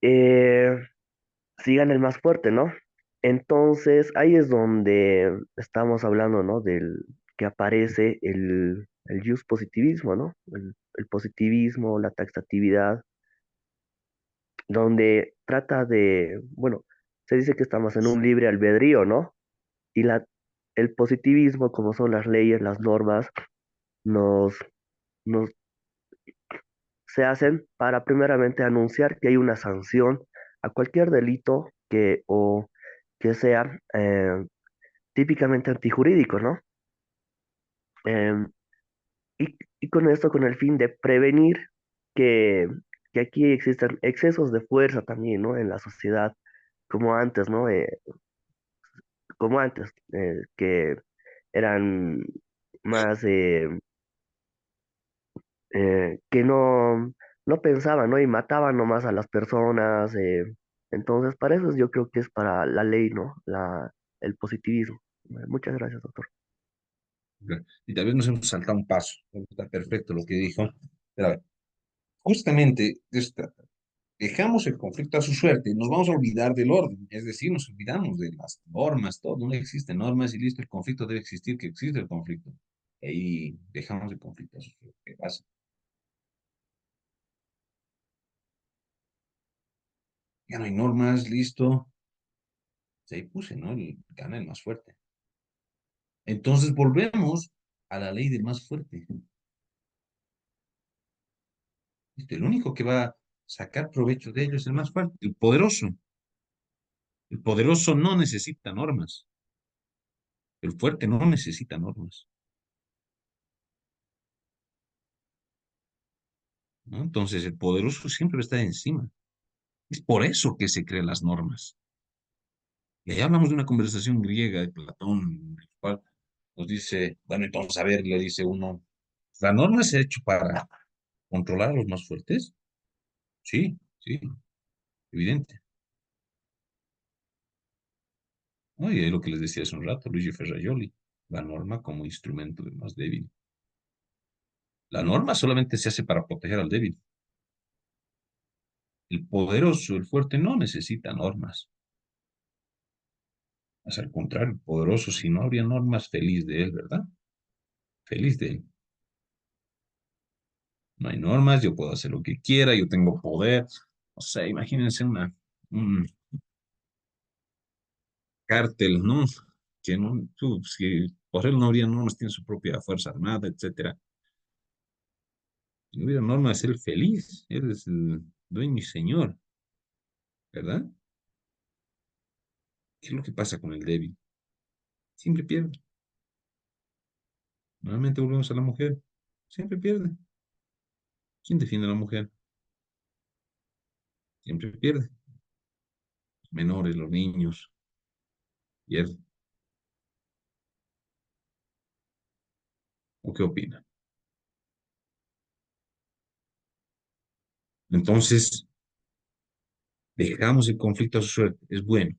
Eh, si gana el más fuerte, ¿no? Entonces, ahí es donde estamos hablando, ¿no? Del que aparece el just positivismo, ¿no? El positivismo, la taxatividad, donde trata de, bueno, se dice que estamos en un libre albedrío, ¿no? Y el positivismo, como son las leyes, las normas, nos, nos se hacen para primeramente anunciar que hay una sanción a cualquier delito que sea típicamente antijurídico, ¿no? Em, y con esto, con el fin de prevenir que, que aquí existan excesos de fuerza también, ¿no? En la sociedad, como antes, ¿no? Como antes, que eran más que no pensaban, ¿no? Y mataban nomás a las personas. Entonces, para eso yo creo que es para la ley, ¿no? El positivismo. Muchas gracias, doctor. Y tal vez nos hemos saltado un paso. Está perfecto lo que dijo. Pero a ver, justamente dejamos el conflicto a su suerte y nos vamos a olvidar del orden. Es decir, nos olvidamos de las normas, todo. No existen normas y listo, el conflicto debe existir, que existe el conflicto. Y dejamos el conflicto a su suerte. ¿Qué pasa? Ya no hay normas, listo. Ahí puse, ¿no? Gana el más fuerte. Entonces volvemos a la ley del más fuerte. ¿Viste? El único que va a sacar provecho de ello es el más fuerte, el poderoso. El poderoso no necesita normas. El fuerte no necesita normas, ¿no? Entonces el poderoso siempre está encima. Es por eso que se crean las normas. Y ahí hablamos de una conversación griega de Platón, en el cual nos dice, bueno, entonces, a ver, le dice uno, ¿la norma se ha hecho para controlar a los más fuertes? Sí, sí, evidente. ¿No? Y ahí lo que les decía hace un rato, Luigi Ferraioli, la norma como instrumento del más débil. La norma solamente se hace para proteger al débil. El poderoso, el fuerte, no necesita normas. Es al contrario, el poderoso, si no habría normas, feliz de él, ¿verdad? Feliz de él. No hay normas, yo puedo hacer lo que quiera, yo tengo poder. O sea, imagínense un cártel, ¿no? Que no, si por él no habría normas, tiene su propia fuerza armada, etcétera. Si no hubiera normas, él feliz, él es el dueño y señor, ¿verdad? ¿Qué es lo que pasa con el débil? Siempre pierde. Normalmente volvemos a la mujer, siempre pierde. ¿Quién defiende a la mujer? Siempre pierde. Los menores, los niños, pierde. ¿O qué opina? Entonces, dejamos el conflicto a su suerte. Es bueno.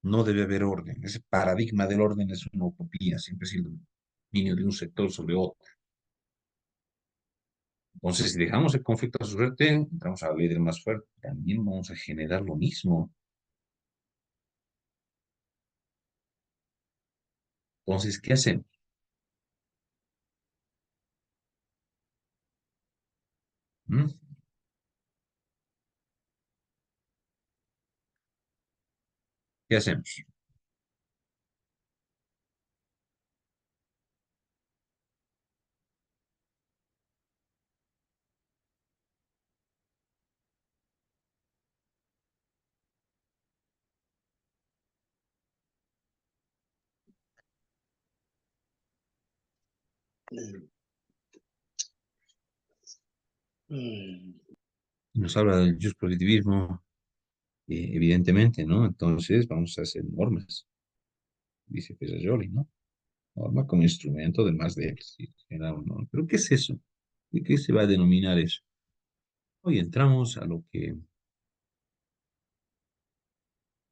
No debe haber orden. Ese paradigma del orden es una utopía. Siempre ha sido el dominio de un sector sobre otro. Entonces, si dejamos el conflicto a su suerte, entramos a la ley del más fuerte, también vamos a generar lo mismo. Entonces, ¿qué hacemos? ¿Mm? ¿Qué hacemos? Mm, Nos habla del positivismo, evidentemente, ¿no? Entonces, vamos a hacer normas, dice Pesajoli, ¿no? Norma como instrumento del más débil. Sí, era un norma. ¿Pero qué es eso? ¿Y qué se va a denominar eso? Hoy entramos a lo que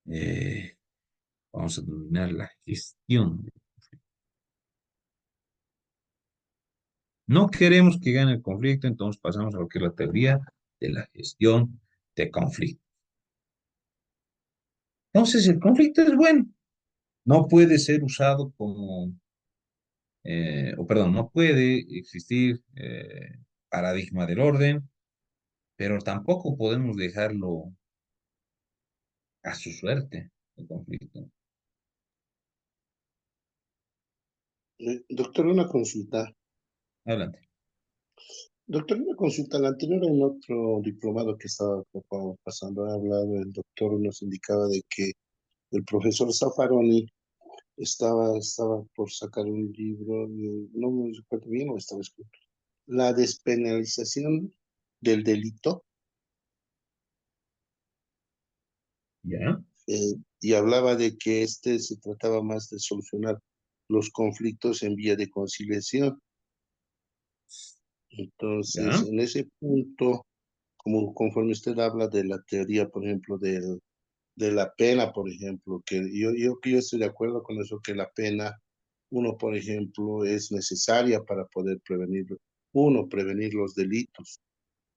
eh, vamos a denominar la gestión. No queremos que gane el conflicto, entonces pasamos a lo que es la teoría de la gestión de conflicto. Entonces, el conflicto es bueno, no puede ser usado como, o perdón, no puede existir paradigma del orden, pero tampoco podemos dejarlo a su suerte, el conflicto. Doctor, una consulta. Adelante. Doctor, una consulta. La anterior en otro diplomado que estaba pasando, ha hablado, el doctor nos indicaba de que el profesor Zaffaroni estaba por sacar un libro, no me recuerdo bien, o estaba escrito. La despenalización del delito, ¿Ya? y hablaba de que este se trataba más de solucionar los conflictos en vía de conciliación. Entonces, ¿Ya? en ese punto, como conforme usted habla de la teoría, por ejemplo, de la pena, por ejemplo, que yo estoy de acuerdo con eso, que la pena, uno, por ejemplo, es necesaria para poder prevenir los delitos,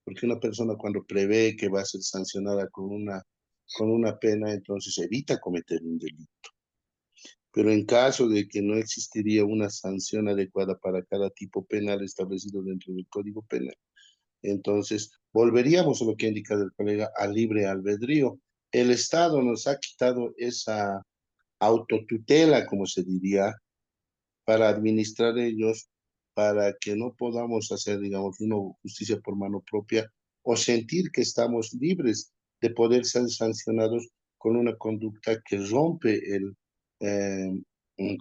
porque una persona cuando prevé que va a ser sancionada con una pena, entonces evita cometer un delito. Pero en caso de que no existiría una sanción adecuada para cada tipo penal establecido dentro del Código Penal, entonces volveríamos a lo que ha indicado el colega, al libre albedrío. El Estado nos ha quitado esa autotutela, como se diría, para administrar ellos, para que no podamos hacer, digamos, una justicia por mano propia o sentir que estamos libres de poder ser sancionados con una conducta que rompe eh,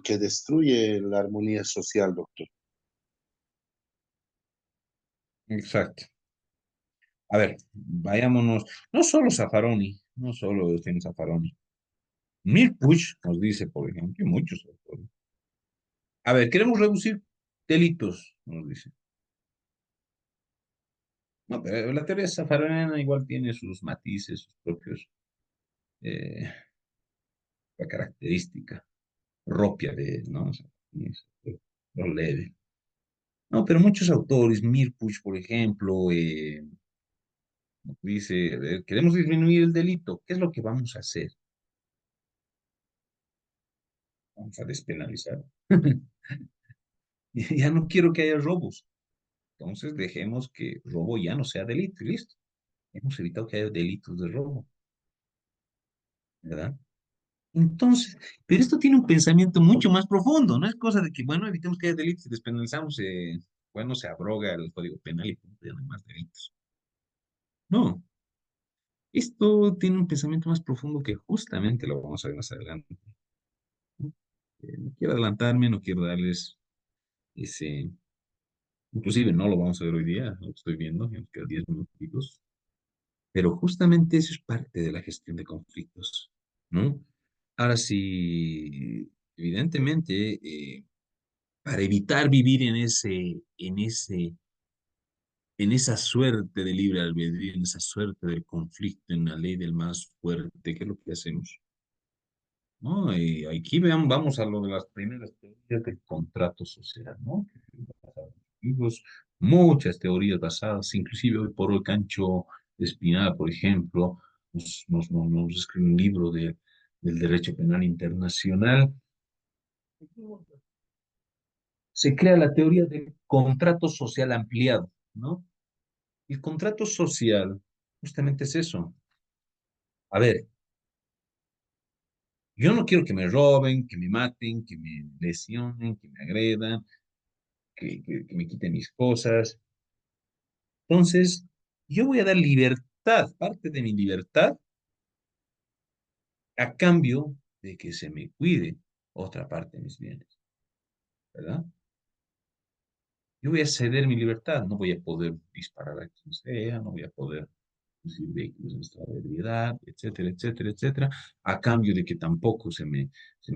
que destruye la armonía social, doctor. Exacto. A ver, vayámonos. No solo Zaffaroni, no solo Eugenio Zaffaroni. Puig nos dice, por ejemplo, y muchos autores. A ver, queremos reducir delitos, nos dice. No, pero la teoría zaffaroniana igual tiene sus matices, sus propios, eh, la característica propia de él, ¿no? O sea, es lo leve. No, pero muchos autores, Puig, por ejemplo, dice, queremos disminuir el delito. ¿Qué es lo que vamos a hacer? Vamos a despenalizar. Ya no quiero que haya robos. Entonces dejemos que robo ya no sea delito y listo. Hemos evitado que haya delitos de robo, ¿verdad? Entonces, pero esto tiene un pensamiento mucho más profundo, no es cosa de que, bueno, evitemos que haya delitos y despenalizamos, bueno, se abroga el Código Penal y punto, ya no hay más delitos. No, esto tiene un pensamiento más profundo que justamente lo vamos a ver más adelante. ¿No? No quiero adelantarme, no quiero darles ese, inclusive no lo vamos a ver hoy día, lo que estoy viendo, ya nos quedan 10 minutitos. Pero justamente eso es parte de la gestión de conflictos, ¿no? Ahora sí, evidentemente, para evitar vivir en esa suerte de libre albedrío, en esa suerte del conflicto, en la ley del más fuerte, ¿qué es lo que hacemos? ¿No? Y aquí vamos a lo de las primeras teorías del contrato social, ¿no? Que muchas teorías basadas, inclusive hoy por hoy Cancho Espinal, por ejemplo, nos escribe un libro del derecho penal internacional. Se crea la teoría del contrato social ampliado, ¿no? El contrato social justamente es eso. A ver, yo no quiero que me roben, que me maten, que me lesionen, que me agredan, que me quiten mis cosas. Entonces, yo voy a dar libertad, parte de mi libertad, a cambio de que se me cuide otra parte de mis bienes, ¿verdad? Yo voy a ceder mi libertad, no voy a poder disparar a quien sea, no voy a poder conducir vehículos en estado de ebriedad, etcétera, etcétera, etcétera, a cambio de que tampoco se me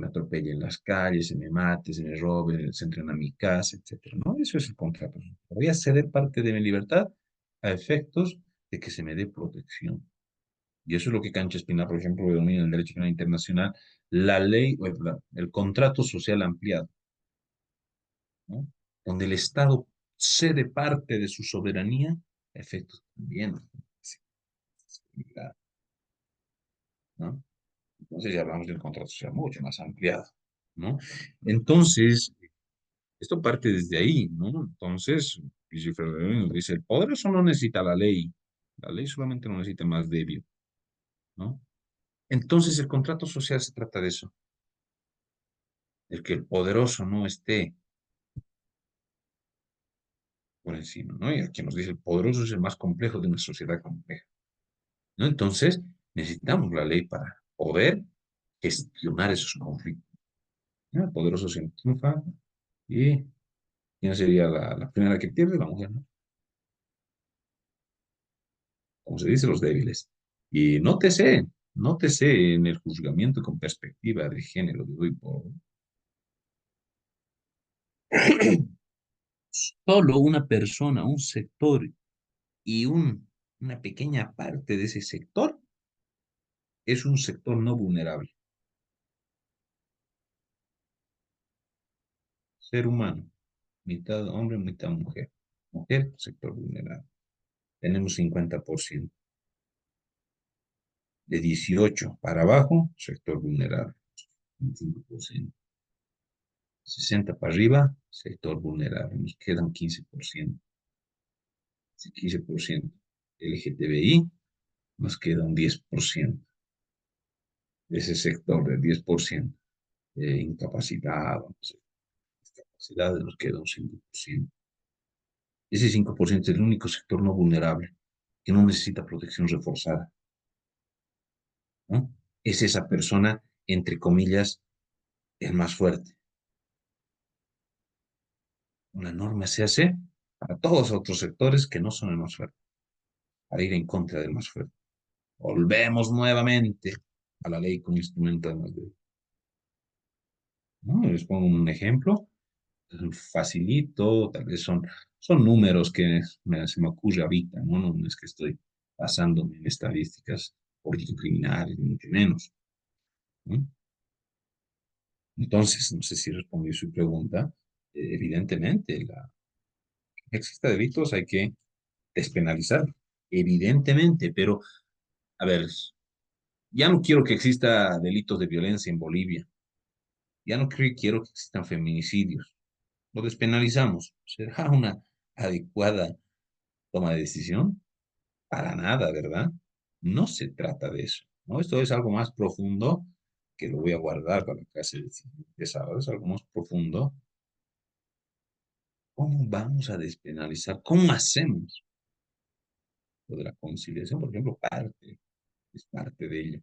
atropelle en las calles, se me mate, se me robe, se entren a mi casa, etcétera, ¿no? Eso es el contrato. Voy a ceder parte de mi libertad a efectos de que se me dé protección. Y eso es lo que Cancha Espina, por ejemplo, denomina en el derecho penal internacional la ley, o el contrato social ampliado, ¿no? Donde el Estado cede parte de su soberanía a efectos también, ¿no? Entonces ya hablamos de un contrato social mucho más ampliado, ¿no? Entonces, esto parte desde ahí, ¿no? Entonces, dice Federer, dice, el poderoso no necesita la ley solamente lo necesita más débil, ¿no? Entonces, el contrato social se trata de eso, el que el poderoso no esté por encima, ¿no? Y aquí nos dice, el poderoso es el más complejo de una sociedad compleja, ¿no? Entonces, necesitamos la ley para poder gestionar esos conflictos, ¿no? El poderoso se triunfa y ¿quién sería la primera que pierde? La mujer, ¿no? Como se dice, los débiles. Y nótese en el juzgamiento con perspectiva de género de hoy por hoy. Solo una persona, un sector y una pequeña parte de ese sector es un sector no vulnerable. Ser humano, mitad hombre, mitad mujer. Mujer, sector vulnerable. Tenemos 50%. De 18 para abajo, sector vulnerable. 25%. 60 para arriba, sector vulnerable. Nos quedan 15%. Ese 15% LGTBI, nos queda un 10%. De ese sector del 10%. Incapacitado, no sé, discapacidad, nos queda un 5%. Ese 5% es el único sector no vulnerable que no necesita protección reforzada, ¿no? Es esa persona, entre comillas, el más fuerte. Una norma se hace para todos los otros sectores que no son el más fuerte, para ir en contra del más fuerte. Volvemos nuevamente a la ley como instrumento de más débil, ¿no? Les pongo un ejemplo, facilito, tal vez son números que se me ocurre ahorita, ¿no? No es que estoy basándome en estadísticas político-criminales, ni mucho menos, ¿no? Entonces, no sé si respondí su pregunta. Evidentemente, existe delitos, hay que despenalizar, evidentemente, pero, a ver, ya no quiero que exista delitos de violencia en Bolivia, ya no quiero que existan feminicidios, lo despenalizamos. ¿Será una adecuada toma de decisión? Para nada, ¿verdad? No se trata de eso, ¿no? Esto es algo más profundo que lo voy a guardar para la clase de sábado, es algo más profundo. ¿Cómo vamos a despenalizar? ¿Cómo hacemos? Lo de la conciliación, por ejemplo, es parte de ello,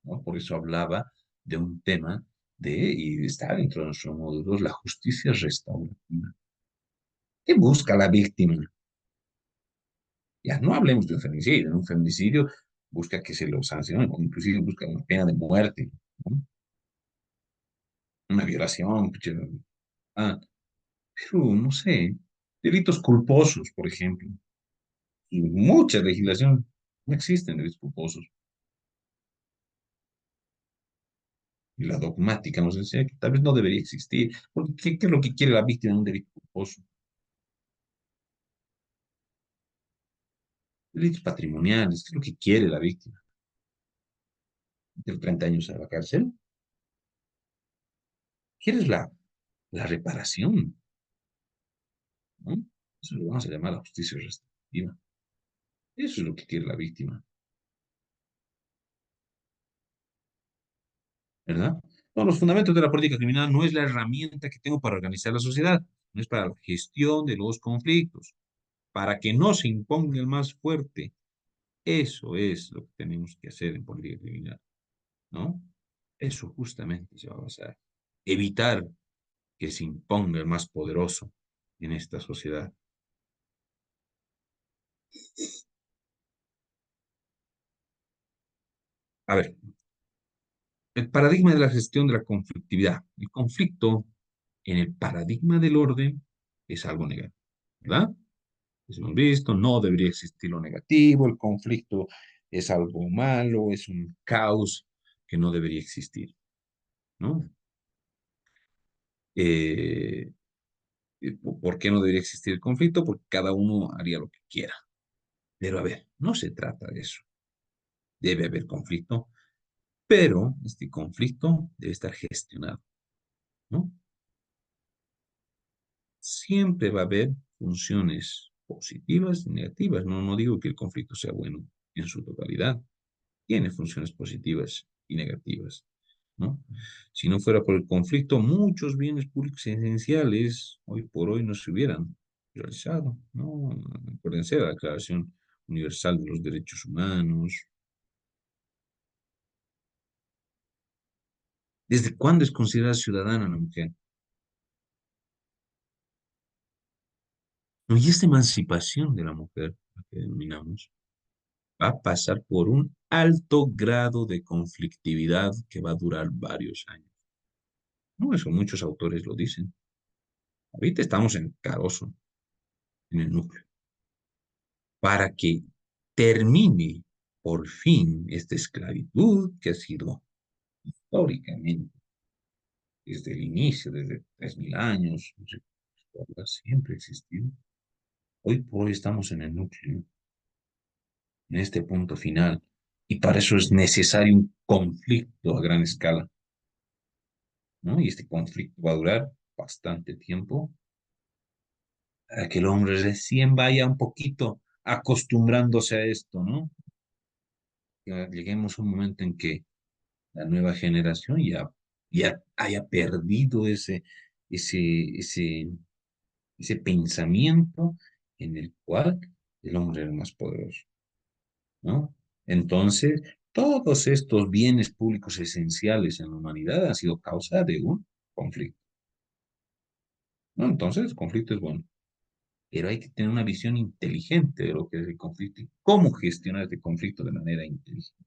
¿no? Por eso hablaba de un tema y está dentro de nuestros módulos, la justicia restaurativa. ¿Qué busca la víctima? Ya no hablemos de un femicidio. En un femicidio busca que se lo sancione, o inclusive busca una pena de muerte, ¿no? Una violación, pucha, ah, pero no sé, delitos culposos, por ejemplo. Y mucha legislación no existen delitos culposos. Y la dogmática nos enseña que tal vez no debería existir. Porque ¿qué es lo que quiere la víctima de un delito culposo? delitos patrimoniales, ¿qué es lo que quiere la víctima? ¿De 30 años a la cárcel? ¿Quieres la reparación? ¿No? Eso lo vamos a llamar la justicia restaurativa. Eso es lo que quiere la víctima, ¿verdad? No, los fundamentos de la política criminal no es la herramienta que tengo para organizar la sociedad, no es para la gestión de los conflictos, para que no se imponga el más fuerte. Eso es lo que tenemos que hacer en política criminal, ¿no? Eso justamente se va a basar. Evitar que se imponga el más poderoso en esta sociedad. A ver, el paradigma de la gestión de la conflictividad. El conflicto en el paradigma del orden es algo negativo, ¿verdad? Eso hemos visto, no debería existir lo negativo, el conflicto es algo malo, es un caos que no debería existir, ¿no? Eh, ¿Por qué no debería existir el conflicto? Porque cada uno haría lo que quiera. Pero a ver, no se trata de eso. Debe haber conflicto, pero este conflicto debe estar gestionado, ¿no? Siempre va a haber funciones positivas y negativas. No, no digo que el conflicto sea bueno en su totalidad. Tiene funciones positivas y negativas, ¿no? Si no fuera por el conflicto, muchos bienes públicos esenciales hoy por hoy no se hubieran realizado, ¿no? Acuérdense de la Declaración Universal de los Derechos Humanos. ¿Desde cuándo es considerada ciudadana la mujer? ¿No? Y esta emancipación de la mujer, la que denominamos, va a pasar por un alto grado de conflictividad que va a durar varios años. No, eso muchos autores lo dicen. Ahorita estamos en carozo, en el núcleo, para que termine por fin esta esclavitud que ha sido históricamente, desde el inicio, desde 3000 años, no sé, siempre ha existido. Hoy por hoy estamos en el núcleo, en este punto final, y para eso es necesario un conflicto a gran escala, ¿no? Y este conflicto va a durar bastante tiempo para que el hombre recién vaya un poquito acostumbrándose a esto, ¿no? Que lleguemos a un momento en que la nueva generación ya haya perdido ese, ese, ese pensamiento en el cual el hombre era el más poderoso, ¿no? Entonces, todos estos bienes públicos esenciales en la humanidad han sido causa de un conflicto, ¿no? Entonces, el conflicto es bueno, pero hay que tener una visión inteligente de lo que es el conflicto y cómo gestionar este conflicto de manera inteligente.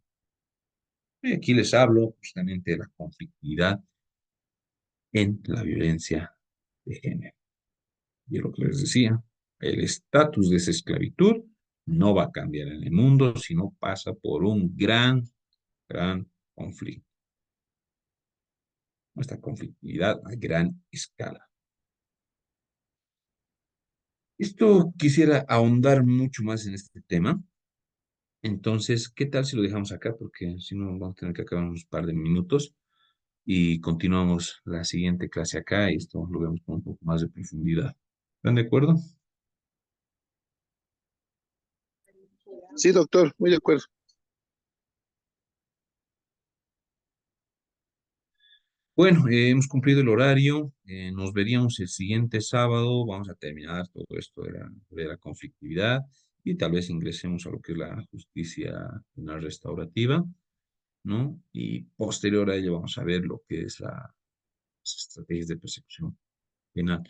Y aquí les hablo justamente de la conflictividad en la violencia de género. Y es lo que les decía, el estatus de esa esclavitud no va a cambiar en el mundo si no pasa por un gran conflicto. Nuestra conflictividad a gran escala. Esto quisiera ahondar mucho más en este tema. Entonces, ¿qué tal si lo dejamos acá? Porque si no, vamos a tener que acabar en unos par de minutos y continuamos la siguiente clase acá y esto lo vemos con un poco más de profundidad. ¿Están de acuerdo? Sí, doctor, muy de acuerdo. Bueno, hemos cumplido el horario. Nos veríamos el siguiente sábado. Vamos a terminar todo esto de la conflictividad y tal vez ingresemos a lo que es la justicia penal restaurativa, ¿no? Y posterior a ello vamos a ver lo que es las estrategias de persecución penal.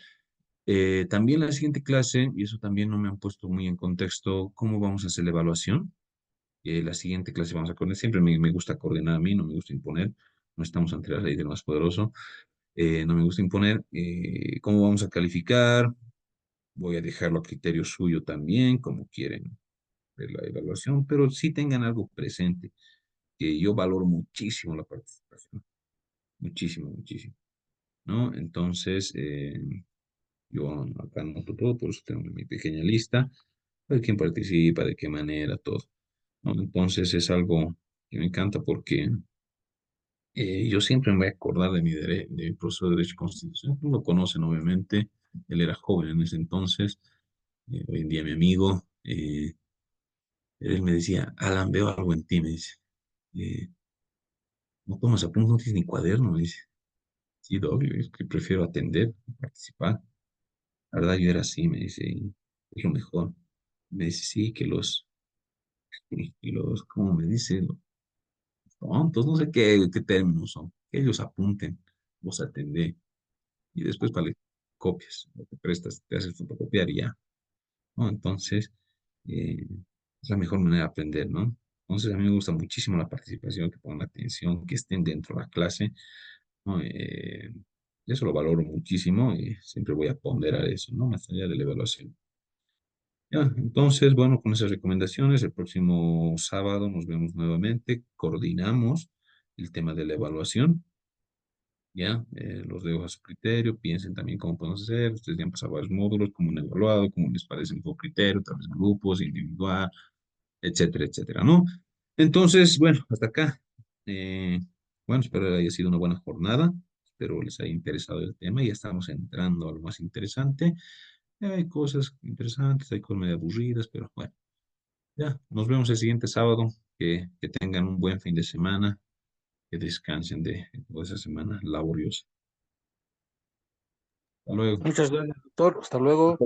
También la siguiente clase, y eso también no me han puesto muy en contexto, cómo vamos a hacer la evaluación. La siguiente clase vamos a coordinar. Siempre me gusta coordinar a mí, no me gusta imponer. No estamos ante la ley del más poderoso. No me gusta imponer. ¿Cómo vamos a calificar? Voy a dejarlo a criterio suyo también, como quieren ver la evaluación, pero sí tengan algo presente, que yo valoro muchísimo la participación. Muchísimo, muchísimo. ¿No? Entonces, yo acá anoto todo, por eso tengo mi pequeña lista. de quién participa, de qué manera, todo, ¿no? Entonces es algo que me encanta porque yo siempre me voy a acordar de mi profesor de Derecho Constitucional. No lo conocen, obviamente. Él era joven en ese entonces. Hoy en día mi amigo. Él me decía, Alan, veo algo en ti, me dice. Eh, no tomas apuntes, no tienes ni cuaderno, me dice. Sí, doble, es que prefiero atender, participar. La verdad, yo era así, me dice, y es lo mejor. Me dice, sí, ¿cómo me dice? Los tontos, no sé qué términos son. Que ellos apunten, vos atendés. Y después para le copias, o te prestas, te haces fotocopiar y ya, ¿no? Entonces, eh, es la mejor manera de aprender, ¿no? Entonces, a mí me gusta muchísimo la participación, que pongan atención, que estén dentro de la clase, ¿no? Eso lo valoro muchísimo y siempre voy a ponderar eso, ¿no? Más allá de la evaluación. Ya, entonces, bueno, con esas recomendaciones, el próximo sábado nos vemos nuevamente, coordinamos el tema de la evaluación. Ya, los dejo a su criterio, piensen también cómo podemos hacer, ustedes ya han pasado varios módulos, cómo han evaluado, cómo les parece el mejor criterio, tal vez grupos, individual, etcétera, etcétera, ¿no? Entonces, bueno, hasta acá. Eh, bueno, espero que haya sido una buena jornada, espero les haya interesado el tema y ya estamos entrando a lo más interesante. Hay cosas interesantes, hay cosas medio aburridas, pero bueno, ya, nos vemos el siguiente sábado, que tengan un buen fin de semana, que descansen de toda esa semana laboriosa. Hasta luego. Muchas gracias, doctor. Hasta luego.